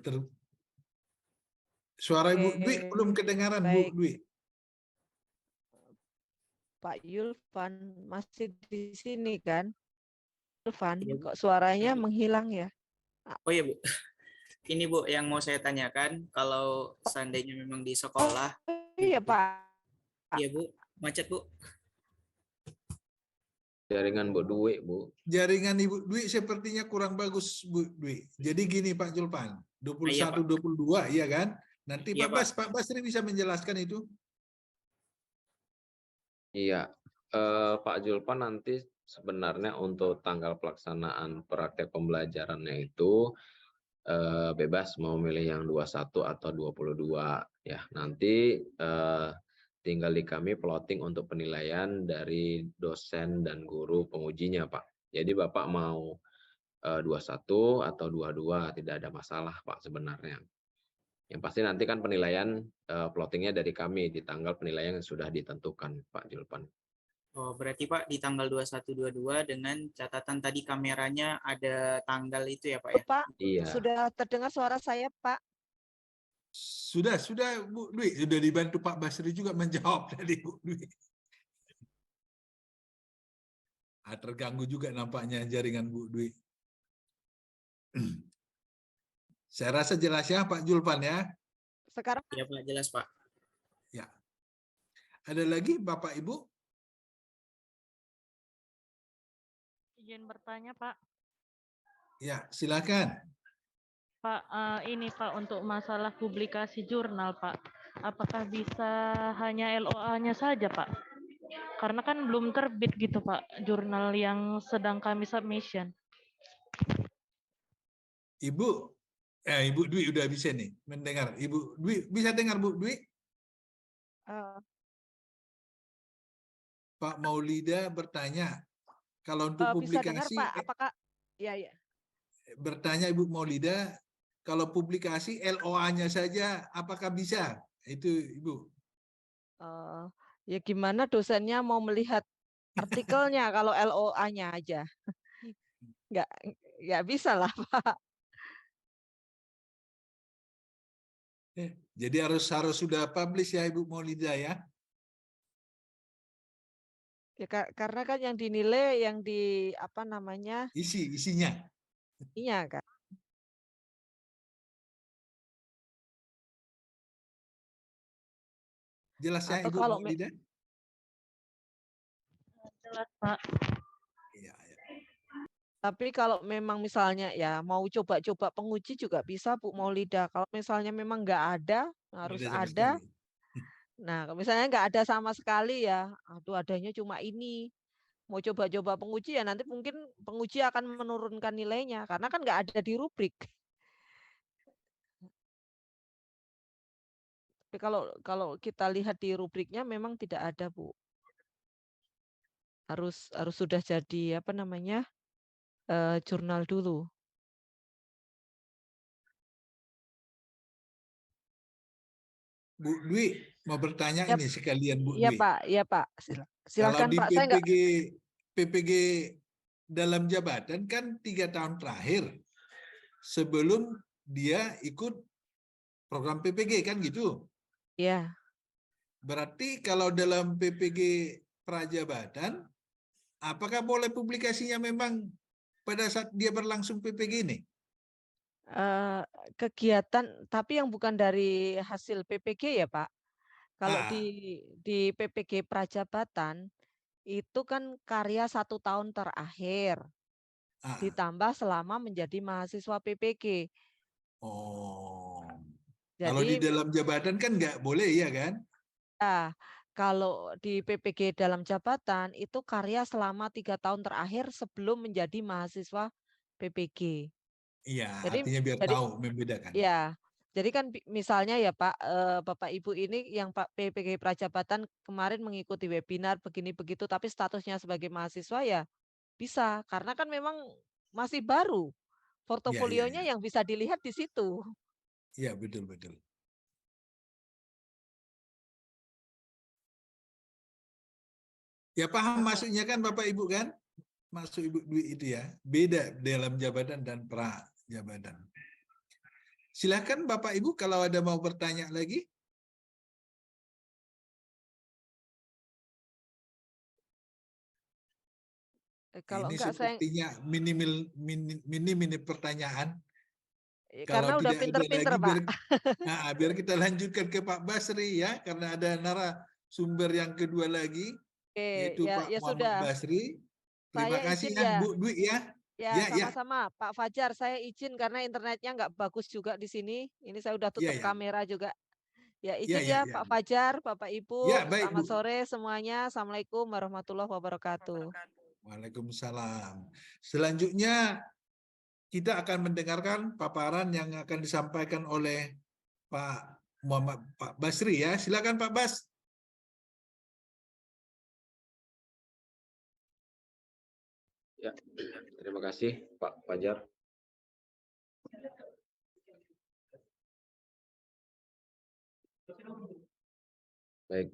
suara Ibu Dwi belum kedengaran Bu baik. Dwi. Pak Yulfan masih di sini kan? Yulfan, Ya, Bu. kok suaranya menghilang ya? Oh iya Bu, ini Bu yang mau saya tanyakan, kalau seandainya memang di sekolah, Iya Pak. iya Bu, macet Bu. Jaringan Bu Dwi, Bu. Jaringan Ibu Dwi sepertinya kurang bagus Bu Dwi. Jadi gini Pak Julpan, 21 Iya, Pak. 22 iya kan? Nanti Iya, Pak Basri bisa menjelaskan itu. Iya, Pak Julpan nanti sebenarnya untuk tanggal pelaksanaan praktek pembelajarannya itu bebas mau milih yang 21 atau 22 ya. Nanti tinggal di kami plotting untuk penilaian dari dosen dan guru pengujinya, Pak. Jadi Bapak mau 21 atau 22 tidak ada masalah, Pak, sebenarnya. Yang pasti nanti kan penilaian plottingnya dari kami di tanggal penilaian yang sudah ditentukan, Pak Julpan. Oh, berarti Pak di tanggal 21-22 dengan catatan tadi kameranya ada tanggal itu ya Pak ya? Pak, Iya. sudah terdengar suara saya, Pak? Sudah Bu Dwi, sudah dibantu Pak Basri juga menjawab tadi Bu Dwi. Terganggu juga nampaknya jaringan Bu Dwi. Saya rasa jelas ya Pak Julpan ya. Sekarang Iya Pak, jelas Pak. Ya. Ada lagi Bapak Ibu? Izin bertanya, Pak. Ya, silakan. Pak, ini Pak untuk masalah publikasi jurnal, Pak. Apakah bisa hanya LOA-nya saja, Pak? Karena kan belum terbit gitu, Pak, jurnal yang sedang kami submission. Ibu Dwi udah bisa nih mendengar. Ibu Dwi bisa dengar Bu Dwi? Pak Maulida bertanya, kalau untuk bisa dengar, publikasi, Pak? Apakah ya. bertanya Ibu Maulida, kalau publikasi LOA-nya saja, apakah bisa? Itu Ibu. Ya gimana dosennya mau melihat artikelnya kalau LOA-nya aja? Nggak bisa lah, Pak. Jadi harus sudah publish ya Ibu Maulida ya? Ya, karena kan yang dinilai yang di apa namanya Isinya. iya kan. Jelas ya Atau Ibu kalau Maulida? Jelas, Pak. Iya. tapi kalau memang misalnya ya mau coba-coba penguji juga bisa Bu Maulida. Kalau misalnya memang nggak ada, harus Ada sama ada. sekali. Nah, kalau misalnya nggak ada sama sekali ya, aduh adanya cuma ini. Mau coba-coba penguji ya nanti mungkin penguji akan menurunkan nilainya karena kan nggak ada di rubrik. Tapi kalau kita lihat di rubriknya memang tidak ada, Bu. Harus sudah jadi apa namanya jurnal dulu. Bu Dwi mau bertanya Ya, ini sekalian Bu iya Dwi. Pak, iya Pak. Kalau Silakan di Pak. Saya nggak. PPG dalam jabatan kan 3 tahun terakhir sebelum dia ikut program PPG kan gitu. Ya. Berarti kalau dalam PPG prajabatan, apakah boleh publikasinya memang pada saat dia berlangsung PPG ini? Kegiatan tapi yang bukan dari hasil PPG ya Pak. Kalau Ah, di PPG Prajabatan itu kan karya 1 tahun terakhir ah. ditambah selama menjadi mahasiswa PPG. Oh, kalau di Jadi dalam jabatan kan nggak boleh ya kan? ya, kalau di PPG dalam jabatan itu karya selama 3 tahun terakhir sebelum menjadi mahasiswa PPG. Iya, Jadi artinya biar tahu membedakan. ya, jadi kan misalnya ya Pak, Bapak Ibu ini yang Pak PPG Prajabatan kemarin mengikuti webinar begini begitu, tapi statusnya sebagai mahasiswa ya bisa, karena kan memang masih baru. Iya, iya, Portofolionya iya. yang bisa dilihat di situ. Iya, betul. Ya paham maksudnya kan Bapak Ibu kan? Maksud Ibu Dwi itu ya. Beda dalam jabatan dan pra jabatan. Silakan Bapak Ibu kalau ada mau bertanya lagi. Kalau Ini enggak saya sepertinya mini pertanyaan. karena Kalau udah tidak ada pinter-pinter lagi Pak. biar kita lanjutkan ke Pak Basri ya, karena ada narasumber yang kedua lagi, Oke, yaitu Pak ya Muhammad sudah. Basri. Terima Saya kasih izin ya ya. Bu Dwi ya. Ya, Ya, ya, sama-sama Pak Fajar. Saya izin karena internetnya nggak bagus juga di sini. Ini saya udah ya, tutup ya, kamera juga. Ya, ya, izin ya, ya ya, Pak Bu. Fajar, Bapak Ya, Ibu. baik, Selamat Bu. sore semuanya. Assalamualaikum warahmatullahi wabarakatuh. Waalaikumsalam. Selanjutnya kita akan mendengarkan paparan yang akan disampaikan oleh Pak Basri ya. Silakan Pak Bas. Ya, terima kasih Pak Fajar. Baik,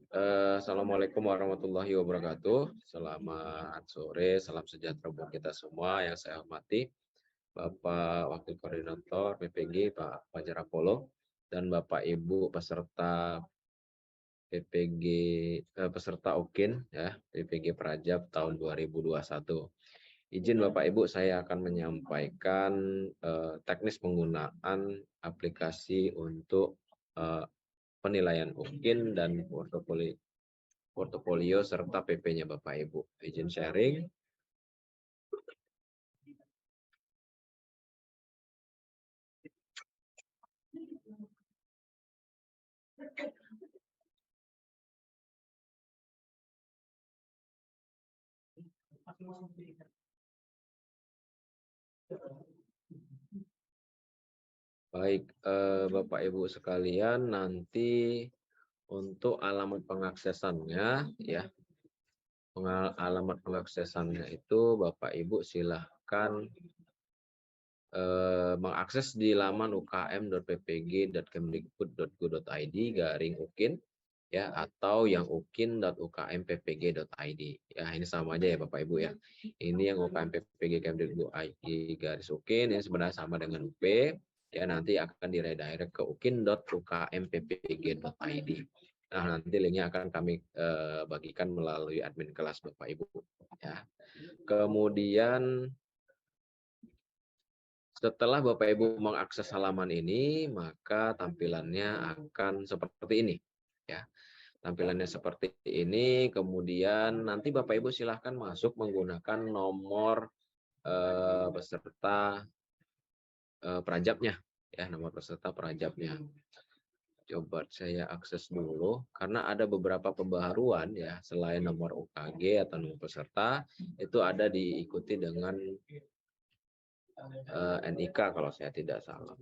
Assalamualaikum warahmatullahi wabarakatuh. Selamat sore, salam sejahtera buat kita semua. Yang saya hormati Bapak Wakil Koordinator PPG Pak Fajar Apollo dan Bapak Ibu peserta PPG peserta UKIN ya PPG Prajab tahun 2021. Izin Bapak Ibu, saya akan menyampaikan teknis penggunaan aplikasi untuk penilaian UKIN dan portofolio serta PP-nya Bapak Ibu. Izin sharing. Baik, Bapak Ibu sekalian, nanti untuk alamat pengaksesannya ya. Alamat pengaksesannya itu Bapak Ibu silahkan mengakses di laman ukm.ppg.kemdikbud.go.id/ukin ya, atau yang ukin.ukmppg.id ya. Ini sama aja ya Bapak Ibu ya. Ini yang ukmppg kemdikbud.id/ukin, ini sebenarnya sama dengan UP ya, nanti akan diredirect ke ukin.ukmppg.id. Nah, nanti linknya akan kami bagikan melalui admin kelas Bapak Ibu ya. Kemudian setelah Bapak Ibu mengakses halaman ini, maka tampilannya akan seperti ini ya. Tampilannya seperti ini, kemudian nanti Bapak Ibu silahkan masuk menggunakan nomor peserta prajabnya ya, nomor peserta prajabnya. Coba saya akses dulu karena ada beberapa pembaharuan ya, selain nomor UKG atau nomor peserta itu ada diikuti dengan NIK kalau saya tidak salah.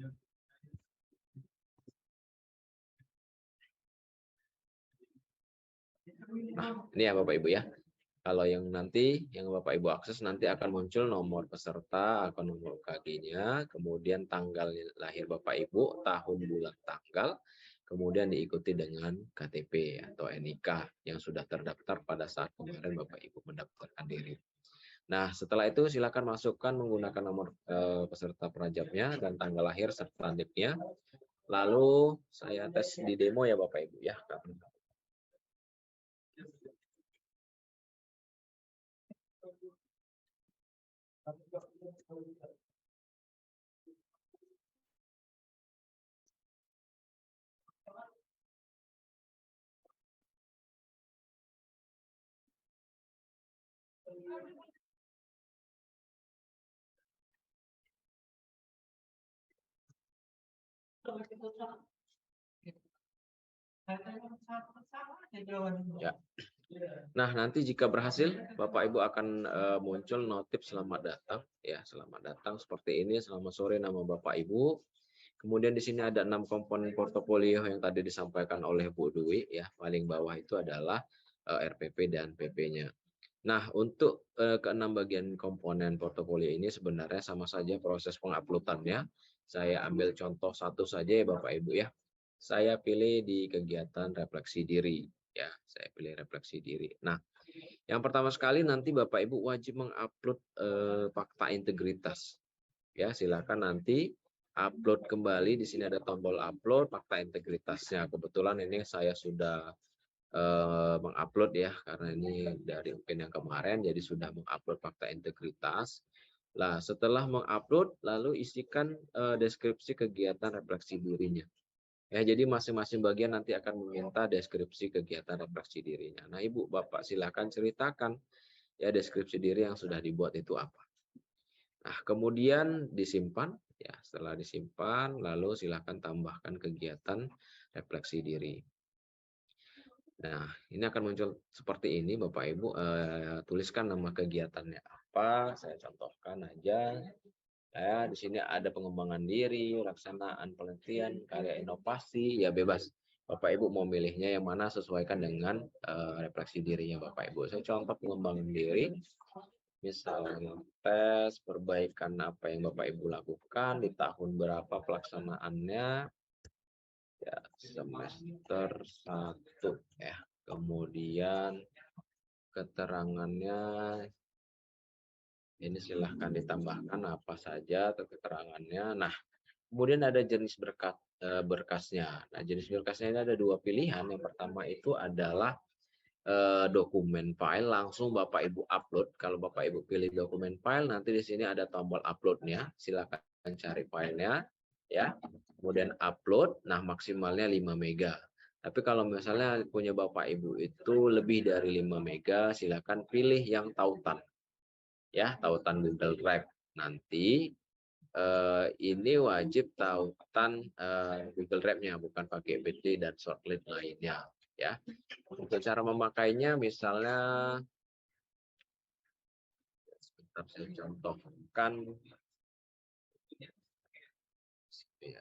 Nah, ini ya Bapak Ibu ya. Kalau yang nanti yang Bapak Ibu akses nanti akan muncul nomor peserta, akun nomor UKG-nya, kemudian tanggal lahir Bapak Ibu, tahun bulan tanggal, kemudian diikuti dengan KTP atau NIK yang sudah terdaftar pada saat kemarin Bapak Ibu mendaftarkan diri. Nah, setelah itu silakan masukkan menggunakan nomor peserta prajabnya dan tanggal lahir serta NIK-nya. Lalu saya tes di demo ya Bapak Ibu ya. Ya. Nah, nanti jika berhasil, Bapak Ibu akan muncul notif selamat datang ya, selamat datang seperti ini, selamat sore nama Bapak Ibu. Kemudian di sini ada 6 komponen portofolio yang tadi disampaikan oleh Bu Dwi ya, paling bawah itu adalah RPP dan PP-nya. Nah, untuk keenam bagian komponen portofolio ini sebenarnya sama saja proses penguploadannya. Saya ambil contoh satu saja ya Bapak Ibu ya. Saya pilih di kegiatan refleksi diri ya, saya pilih refleksi diri. Nah, yang pertama sekali nanti Bapak Ibu wajib mengupload fakta integritas. Ya, silakan nanti upload kembali, di sini ada tombol upload fakta integritasnya. Kebetulan ini saya sudah mengupload ya, karena ini dari UKIN yang kemarin, jadi sudah mengupload fakta integritas. Nah, setelah mengupload, lalu isikan deskripsi kegiatan refleksi dirinya. Ya, jadi masing-masing bagian nanti akan meminta deskripsi kegiatan refleksi dirinya. Nah, Ibu, Bapak silakan ceritakan ya deskripsi diri yang sudah dibuat itu apa. Nah, kemudian disimpan, ya setelah disimpan, lalu silakan tambahkan kegiatan refleksi diri. Nah, ini akan muncul seperti ini, Bapak Ibu. Tuliskan nama kegiatannya apa, saya contohkan aja. Ya, di sini ada pengembangan diri, pelaksanaan penelitian, karya inovasi, ya bebas. Bapak Ibu mau milihnya yang mana sesuaikan dengan refleksi dirinya Bapak Ibu. Saya contoh pengembangan diri, misalnya tes, perbaikan apa yang Bapak Ibu lakukan, di tahun berapa pelaksanaannya, ya semester 1 ya. Kemudian keterangannya ini silahkan ditambahkan apa saja atau keterangannya. Nah, kemudian ada jenis berkasnya. Nah, jenis berkasnya ini ada dua pilihan. Yang pertama itu adalah dokumen file, langsung Bapak Ibu upload. Kalau Bapak Ibu pilih dokumen file, nanti di sini ada tombol uploadnya. Silakan cari filenya, ya. Kemudian upload. Nah, maksimalnya 5 mega. Tapi kalau misalnya punya Bapak Ibu itu lebih dari 5 mega, silakan pilih yang tautan. Ya, tautan Google Drive. Nanti ini wajib tautan Google Drive-nya, bukan pakai BT dan shortlit lainnya. Ya, untuk cara memakainya, misalnya, sebentar saya contohkan. Ya.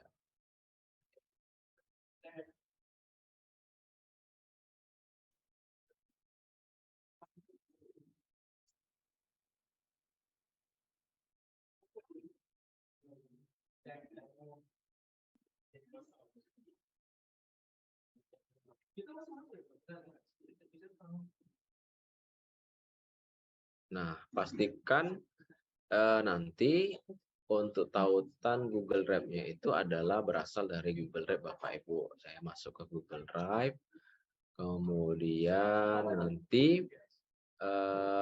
Nah, pastikan nanti untuk tautan Google Drive-nya itu adalah berasal dari Google Drive Bapak Ibu. Saya masuk ke Google Drive, kemudian nanti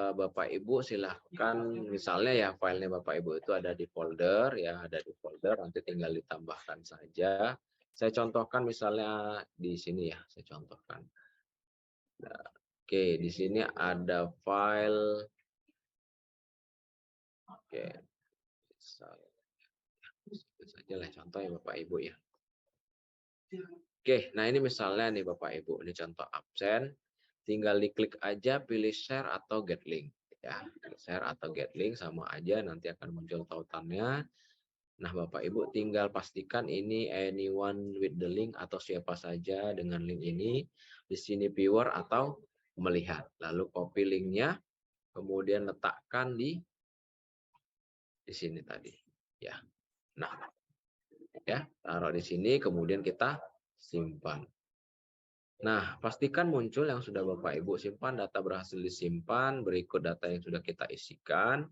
Bapak Ibu silahkan, misalnya ya filenya Bapak Ibu itu ada di folder, ya ada di folder, nanti tinggal ditambahkan saja. Saya contohkan misalnya di sini ya, saya contohkan. Nah, oke, di sini ada file. Oke, saja lah contoh ya Bapak Ibu ya. Oke, nah ini misalnya nih Bapak Ibu, ini contoh absen. Tinggal diklik aja pilih share atau get link. Ya, share atau get link sama aja, nanti akan muncul tautannya. Nah, Bapak Ibu tinggal pastikan ini anyone with the link atau siapa saja dengan link ini. Di sini viewer atau melihat. Lalu copy linknya, kemudian letakkan di sini tadi. Ya, nah, ya taruh di sini, kemudian kita simpan. Nah, pastikan muncul yang sudah Bapak Ibu simpan, data berhasil disimpan, berikut data yang sudah kita isikan.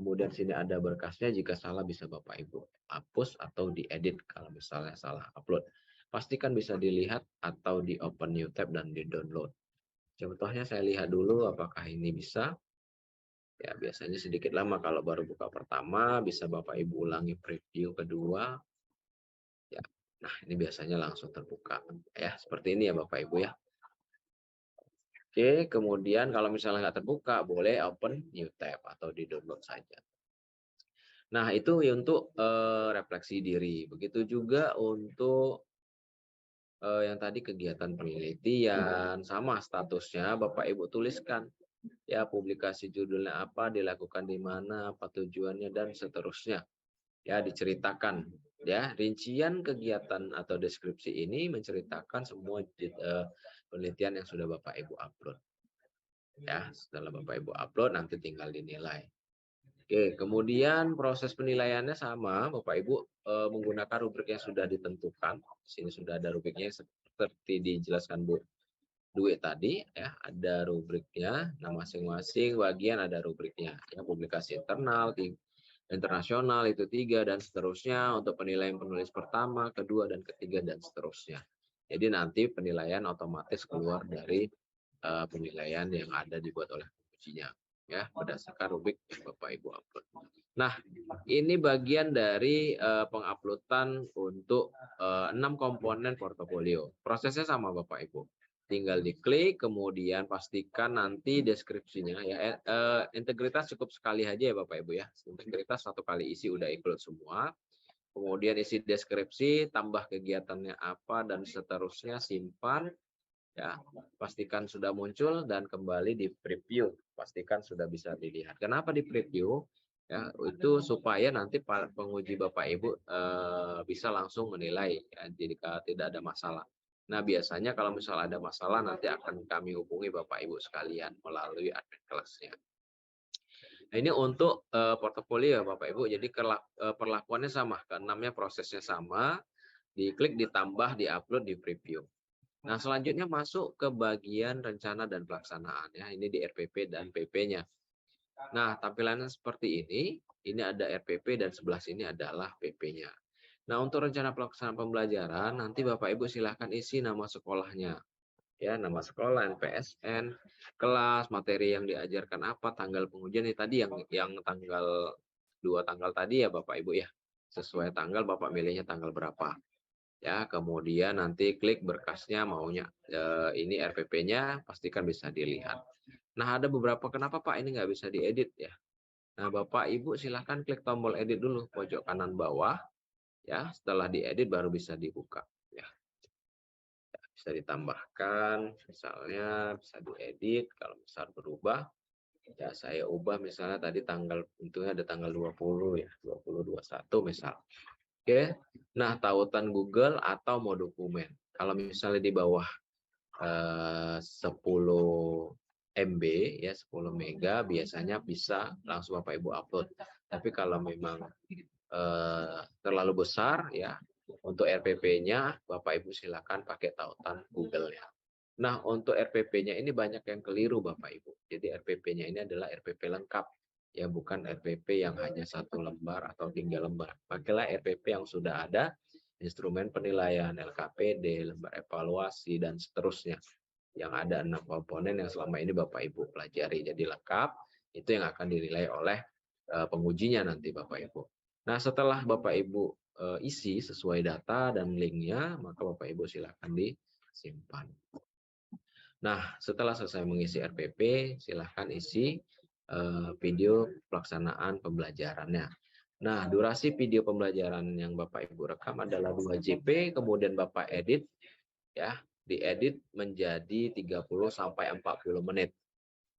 Kemudian sini ada berkasnya, jika salah bisa Bapak Ibu hapus atau diedit kalau misalnya salah upload. Pastikan bisa dilihat atau di open new tab dan di download. Contohnya saya lihat dulu apakah ini bisa. Ya, biasanya sedikit lama kalau baru buka pertama, bisa Bapak Ibu ulangi preview kedua. Ya, nah ini biasanya langsung terbuka. Ya, seperti ini ya Bapak Ibu ya. Oke, kemudian kalau misalnya nggak terbuka, boleh open new tab atau di download saja. Nah, itu untuk refleksi diri. Begitu juga untuk yang tadi kegiatan penelitian, sama statusnya Bapak Ibu tuliskan. Ya, publikasi judulnya apa, dilakukan di mana, apa tujuannya, dan seterusnya. Ya, diceritakan. Ya, rincian kegiatan atau deskripsi ini menceritakan semua penelitian yang sudah Bapak Ibu upload. Ya, setelah Bapak Ibu upload nanti tinggal dinilai. Oke, kemudian proses penilaiannya sama, Bapak Ibu menggunakan rubrik yang sudah ditentukan. Di sini sudah ada rubriknya seperti dijelaskan Bu Dwi tadi, ya, ada rubriknya. Nah, masing-masing bagian ada rubriknya. Ya, publikasi internal, internasional itu 3 dan seterusnya. Untuk penilaian penulis pertama, kedua, dan ketiga dan seterusnya. Jadi nanti penilaian otomatis keluar dari penilaian yang ada dibuat oleh pengujinya, ya, berdasarkan rubrik yang Bapak Ibu upload. Nah, ini bagian dari penguploadan untuk 6 komponen portofolio. Prosesnya sama Bapak Ibu. tinggal diklik, kemudian pastikan nanti deskripsinya ya. Integritas cukup sekali aja ya Bapak Ibu ya. Integritas 1 kali isi udah include semua. Kemudian isi deskripsi, tambah kegiatannya apa dan seterusnya, simpan ya. Pastikan sudah muncul dan kembali di preview. Pastikan sudah bisa dilihat. Kenapa di preview? Ya, itu supaya nanti penguji Bapak Ibu bisa langsung menilai ya, jika tidak ada masalah. Nah, biasanya kalau misalnya ada masalah nanti akan kami hubungi Bapak Ibu sekalian melalui admin kelasnya. Nah, ini untuk portofolio Bapak Ibu. Jadi perlakuannya sama, keenamnya prosesnya sama, diklik, ditambah, diupload, di preview. Nah, selanjutnya masuk ke bagian rencana dan pelaksanaan ya. Ini di RPP dan PP-nya. Nah, tampilannya seperti ini ada RPP dan sebelah sini adalah PP-nya. Nah, untuk rencana pelaksanaan pembelajaran, nanti Bapak Ibu silahkan isi nama sekolahnya. Ya, nama sekolah, NPSN, kelas, materi yang diajarkan apa, tanggal pengujian ini tadi yang tanggal 2 tanggal tadi ya Bapak Ibu ya. Sesuai tanggal Bapak milihnya tanggal berapa. Ya, kemudian nanti klik berkasnya maunya ini RPP-nya, pastikan bisa dilihat. Nah, ada beberapa kenapa Pak ini nggak bisa diedit ya. Nah, Bapak Ibu silahkan klik tombol edit dulu pojok kanan bawah ya. Setelah diedit baru bisa dibuka ya. Bisa ditambahkan, misalnya bisa diedit kalau misal berubah. Ya, saya ubah misalnya tadi tanggal tentunya ada tanggal 20 ya, 2021 misal. Oke. Nah, tautan Google atau mau dokumen. Kalau misalnya di bawah 10 MB ya 10 mega biasanya bisa langsung Bapak Ibu upload. Tapi kalau memang terlalu besar ya untuk RPP-nya Bapak Ibu silakan pakai tautan Google-nya. Nah, untuk RPP-nya ini banyak yang keliru Bapak Ibu. Jadi RPP-nya ini adalah RPP lengkap ya, bukan RPP yang hanya 1 lembar atau 3 lembar. Pakailah RPP yang sudah ada, instrumen penilaian, LKPD, lembar evaluasi dan seterusnya. Yang ada 6 komponen yang selama ini Bapak Ibu pelajari. Jadi lengkap, itu yang akan dinilai oleh pengujinya nanti Bapak Ibu. Nah, setelah Bapak Ibu isi sesuai data dan linknya, maka Bapak Ibu silakan disimpan. Nah, setelah selesai mengisi RPP, silakan isi video pelaksanaan pembelajarannya. Nah, durasi video pembelajaran yang Bapak Ibu rekam adalah 2 JP, kemudian Bapak edit ya, diedit menjadi 30 sampai 40 menit.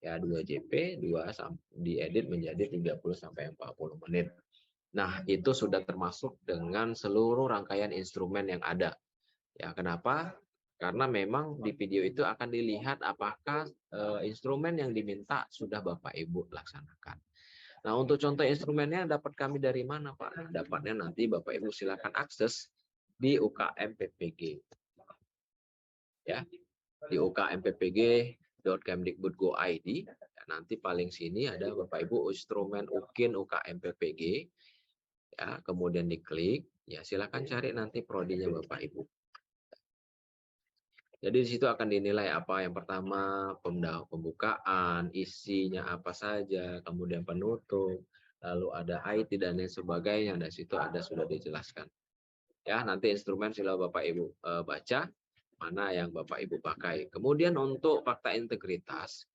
Ya, 2 JP, diedit menjadi 30 sampai 40 menit. Nah, itu sudah termasuk dengan seluruh rangkaian instrumen yang ada. Ya, kenapa? Karena memang di video itu akan dilihat apakah instrumen yang diminta sudah Bapak Ibu laksanakan. Nah, untuk contoh instrumennya dapat kami dari mana, Pak? Dapatnya nanti Bapak Ibu silakan akses di UKM PPG. Ya, di ukmppg.kemdikbud.go.id. Nanti paling sini ada Bapak Ibu instrumen UKIN UKM PPG. Ya, kemudian diklik, ya silakan cari nanti prodinya Bapak Ibu. Jadi di situ akan dinilai apa yang pertama pembukaan, isinya apa saja, kemudian penutup, lalu ada IT dan lain sebagainya. Dari situ ada sudah dijelaskan. Ya, nanti instrumen sila Bapak Ibu baca mana yang Bapak Ibu pakai. Kemudian untuk fakta integritas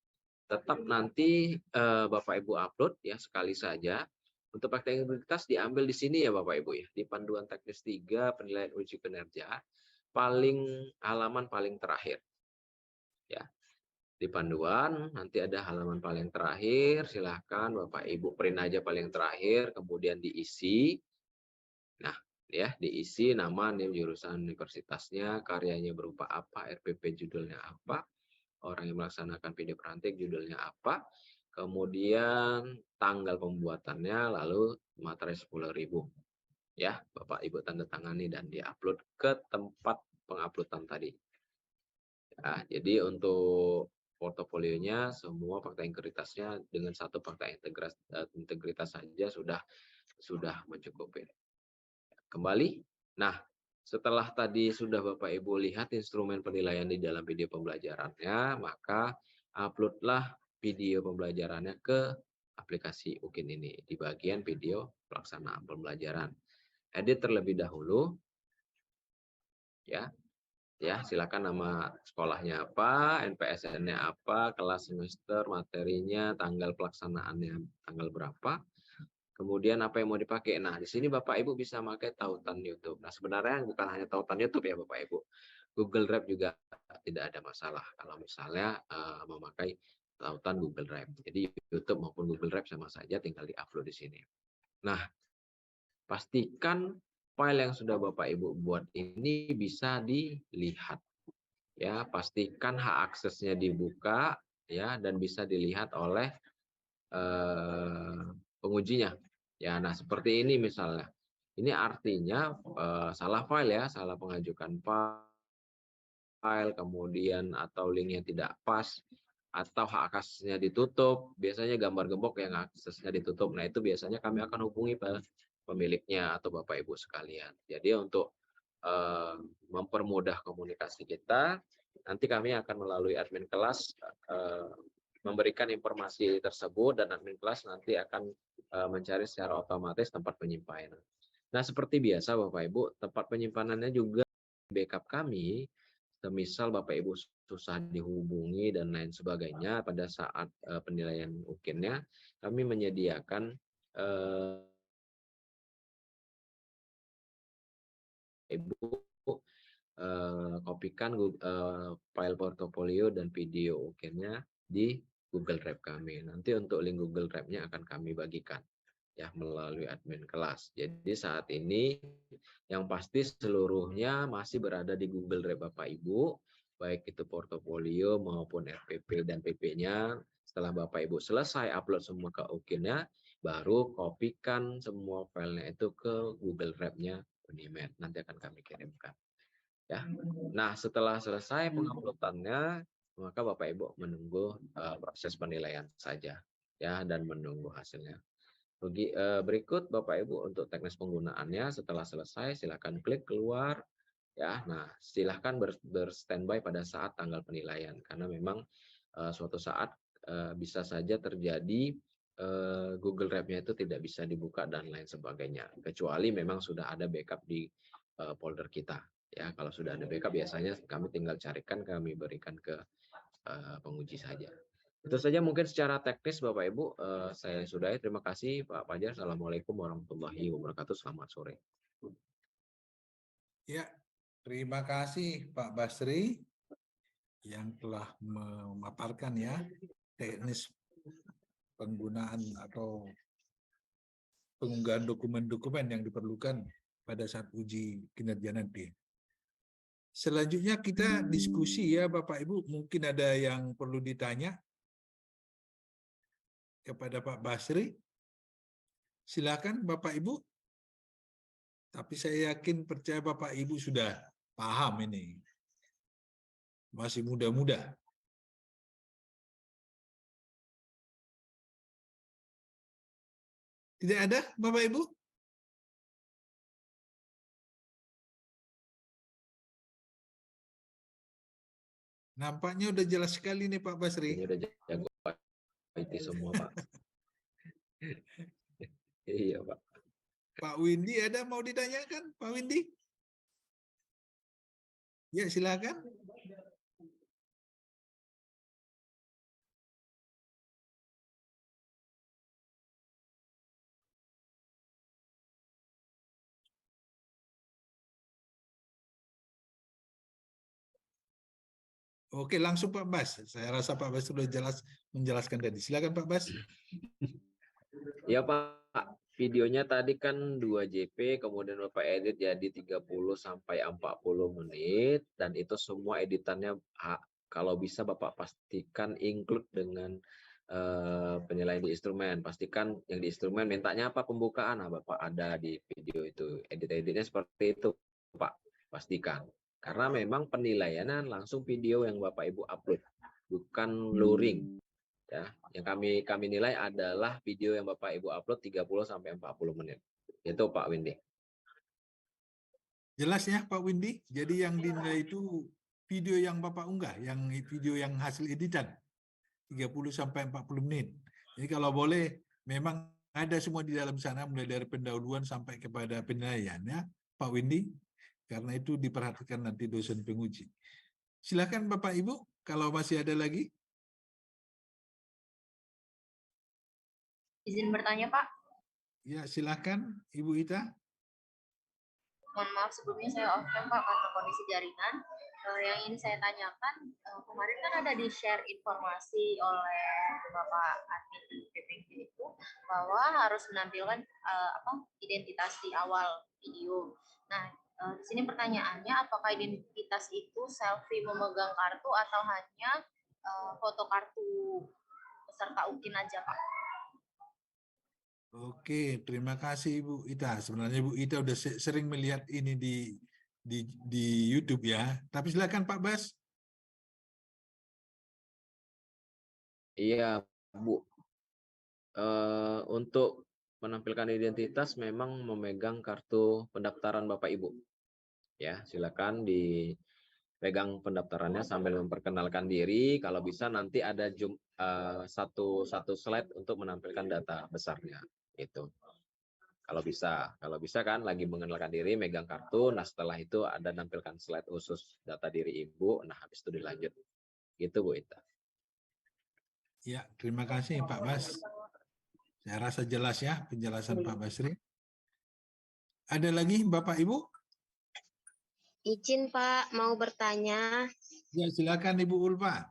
tetap nanti Bapak Ibu upload ya sekali saja. Untuk fakta integritas diambil di sini ya Bapak Ibu ya, di panduan teknis 3 penilaian uji kinerja halaman paling terakhir. Ya. Di panduan nanti ada halaman paling terakhir, silahkan Bapak Ibu print aja paling terakhir, kemudian diisi. Nah, ya diisi nama, jurusan universitasnya, karyanya berupa apa, RPP judulnya apa, orang yang melaksanakan video perantik judulnya apa, kemudian tanggal pembuatannya, lalu materi 10.000. Ya, Bapak Ibu tanda tangani dan diupload ke tempat penguploadan tadi. Ya, jadi untuk portofolionya semua fakta integritasnya dengan satu fakta integritas saja sudah mencukupi. Kembali. Nah, setelah tadi sudah Bapak Ibu lihat instrumen penilaian di dalam video pembelajarannya, maka uploadlah video pembelajarannya ke aplikasi UKIN ini di bagian video pelaksanaan pembelajaran. Edit terlebih dahulu. Ya. Ya, silakan nama sekolahnya apa, NPSN-nya apa, kelas semester, materinya, tanggal pelaksanaannya tanggal berapa, kemudian apa yang mau dipakai. Nah, di sini Bapak Ibu bisa pakai tautan YouTube. Nah, sebenarnya bukan hanya tautan YouTube ya Bapak Ibu. Google Drive juga tidak ada masalah kalau misalnya memakai tautan Google Drive. Jadi YouTube maupun Google Drive sama saja, tinggal di-upload di sini. Nah, pastikan file yang sudah Bapak Ibu buat ini bisa dilihat. Ya, pastikan hak aksesnya dibuka ya dan bisa dilihat oleh pengujinya. Ya, nah seperti ini misalnya. Ini artinya salah file ya, salah pengajukan file, kemudian atau linknya tidak pas, atau hak aksesnya ditutup. Biasanya gambar gembok yang aksesnya ditutup. Nah itu biasanya kami akan hubungi pemiliknya atau Bapak Ibu sekalian. Jadi untuk mempermudah komunikasi kita, nanti kami akan melalui admin kelas memberikan informasi tersebut dan admin kelas nanti akan mencari secara otomatis tempat penyimpanan. Nah, seperti biasa Bapak Ibu, tempat penyimpanannya juga backup kami, semisal Bapak Ibu susah dihubungi dan lain sebagainya pada saat penilaian UKIN-nya, kami menyediakan Ibu kopikan file portofolio dan video UKIN-nya di Google Drive kami. Nanti untuk link Google Drive-nya akan kami bagikan ya melalui admin kelas. Jadi saat ini yang pasti seluruhnya masih berada di Google Drive Bapak Ibu, baik itu portofolio maupun RPP dan PP-nya. Setelah Bapak Ibu selesai upload semua ke UKIN-nya, baru kopikan semua filenya itu ke Google Drive-nya Unimed. Nanti akan kami kirimkan. Ya. Nah, setelah selesai penguploadannya, maka Bapak Ibu menunggu proses penilaian saja ya dan menunggu hasilnya. Berikut Bapak Ibu untuk teknis penggunaannya. Setelah selesai silakan klik keluar ya. Nah, silakan berstandby pada saat tanggal penilaian karena memang suatu saat bisa saja terjadi Google Drive-nya itu tidak bisa dibuka dan lain sebagainya. Kecuali memang sudah ada backup di folder kita. Ya, kalau sudah ada backup biasanya kami tinggal carikan, kami berikan ke penguji saja. Itu saja mungkin secara teknis Bapak Ibu saya sudahi. Terima kasih Pak Fajar. Assalamualaikum warahmatullahi wabarakatuh. Selamat sore. Ya, terima kasih Pak Basri yang telah memaparkan ya teknis penggunaan atau pengunggahan dokumen-dokumen yang diperlukan pada saat uji kinerja nanti. Selanjutnya kita diskusi ya Bapak Ibu, mungkin ada yang perlu ditanya kepada Pak Basri. Silakan Bapak Ibu. Tapi saya yakin percaya Bapak Ibu sudah paham ini. Masih muda-muda. Tidak ada Bapak Ibu? Nampaknya udah jelas sekali nih Pak Basri. Ini udah jago IT semua Pak. Iya Pak. Pak Windy ada mau ditanyakan Pak Windy? Ya silakan. Oke, langsung Pak Bas. Saya rasa Pak Bas sudah jelas menjelaskan tadi. Silakan Pak Bas. Ya Pak, videonya tadi kan 2 JP, kemudian Bapak edit jadi 30 sampai 40 menit dan itu semua editannya kalau bisa Bapak pastikan include dengan penilaian di instrumen. Pastikan yang di instrumen mintanya apa pembukaan, nah Bapak ada di video itu. Edit-editnya seperti itu Pak, pastikan. Karena memang penilaiannya langsung video yang Bapak Ibu upload, bukan luring. Ya, yang kami nilai adalah video yang Bapak Ibu upload 30 sampai 40 menit. Itu Pak Windy. Jelas ya Pak Windy. Jadi yang dinilai itu video yang Bapak unggah, yang video yang hasil editan 30 sampai 40 menit. Jadi kalau boleh memang ada semua di dalam sana mulai dari pendahuluan sampai kepada penilaian ya Pak Windy. Karena itu diperhatikan nanti dosen penguji. Silakan Bapak Ibu, kalau masih ada lagi. Izin bertanya, Pak. Ya, silakan Ibu Ita. Mohon maaf sebelumnya saya off cam, Pak, karena kondisi jaringan. Yang ingin saya tanyakan, kemarin kan ada di-share informasi oleh Bapak admin di PPG itu bahwa harus menampilkan identitas di awal video. Nah, di sini pertanyaannya, apakah identitas itu selfie memegang kartu atau hanya foto kartu peserta UKIN aja, Pak? Oke, terima kasih Ibu Ita. Sebenarnya Ibu Ita udah sering melihat ini di YouTube ya. Tapi silakan Pak Bas. Iya, Bu. Untuk menampilkan identitas memang memegang kartu pendaftaran Bapak Ibu. Ya, silakan dipegang pendaftarannya sambil memperkenalkan diri. Kalau bisa nanti ada satu slide untuk menampilkan data besarnya. Itu. Kalau bisa kan lagi mengenalkan diri, megang kartu. Nah setelah itu ada nampilkan slide khusus data diri Ibu. Nah habis itu dilanjut. Gitu Bu Ita. Ya, terima kasih Pak Bas. Saya rasa jelas ya penjelasan Pak Basri. Ada lagi Bapak Ibu? Izin Pak, mau bertanya. Ya, silakan Ibu Ulfa.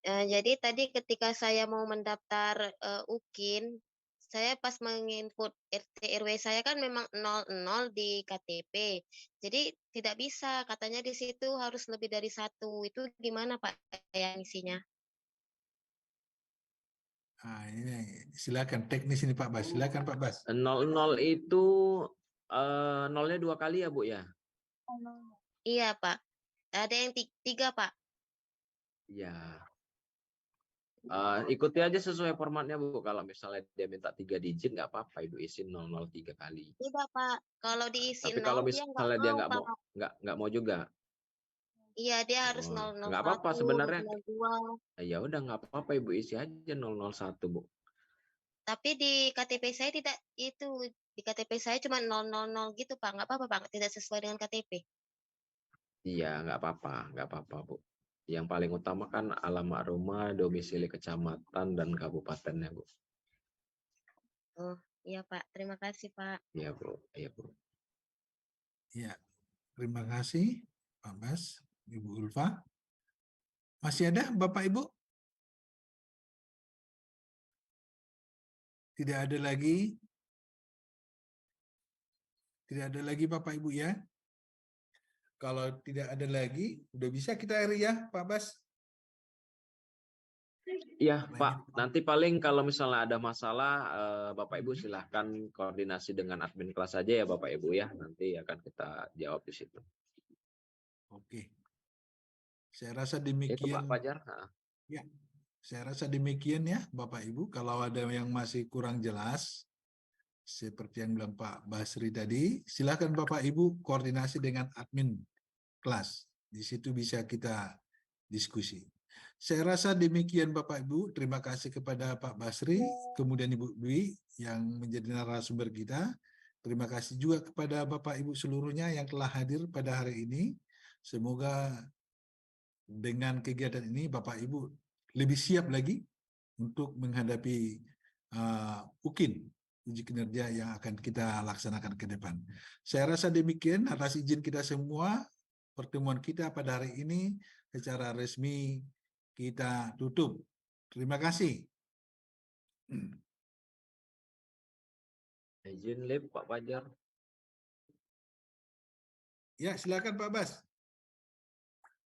Jadi tadi ketika saya mau mendaftar UKIN, saya pas menginput RT RW saya kan memang 00 di KTP. Jadi tidak bisa, katanya di situ harus lebih dari 1. Itu gimana Pak yang isinya? Ini silakan teknis ini Pak Bas. Silakan Pak Bas. 00 itu nolnya 2 kali ya Bu ya? Iya Pak. Ada yang 3 Pak. Ya. Ikuti aja sesuai formatnya Bu. Kalau misalnya dia minta 3 digit nggak apa-apa Ibu isi 003 kali. Tidak Pak. Kalau diisi Tapi 0 kalau dia misalnya dia nggak mau Pak. nggak mau juga. Iya dia harus Oh, 001, nggak apa-apa sebenarnya. 002. Ya udah nggak apa-apa Ibu isi aja 001 Bu. Tapi di KTP saya tidak itu. Di KTP saya cuma 000 gitu Pak. Nggak apa-apa Pak. Tidak sesuai dengan KTP. Iya nggak apa-apa Bu. Yang paling utama kan alamat rumah, domisili kecamatan dan kabupatennya Bu. Oh iya Pak. Terima kasih Pak. Iya Bu. Iya Bu. Ya, terima kasih Pak Bas, Ibu Ulfa. Masih ada Bapak Ibu? Tidak ada lagi? Tidak ada lagi Bapak Ibu ya? Kalau tidak ada lagi, udah bisa kita akhiri ya Pak Bas? Iya Pak, nanti paling kalau misalnya ada masalah Bapak Ibu silahkan koordinasi dengan admin kelas aja ya Bapak Ibu ya. Nanti akan kita jawab di situ. Oke. Saya rasa Itu demikian. Pak Fajar. Ya, saya rasa demikian ya Bapak Ibu. Kalau ada yang masih kurang jelas, seperti yang bilang Pak Basri tadi, silakan Bapak Ibu koordinasi dengan admin kelas. Di situ bisa kita diskusi. Saya rasa demikian Bapak Ibu. Terima kasih kepada Pak Basri, kemudian Ibu Dwi yang menjadi narasumber kita. Terima kasih juga kepada Bapak Ibu seluruhnya yang telah hadir pada hari ini. Semoga dengan kegiatan ini Bapak Ibu lebih siap lagi untuk menghadapi UKIN, uji kinerja yang akan kita laksanakan ke depan. Saya rasa demikian atas izin kita semua, pertemuan kita pada hari ini secara resmi kita tutup. Terima kasih. Izin live Pak Fajar. Ya, silakan Pak Bas.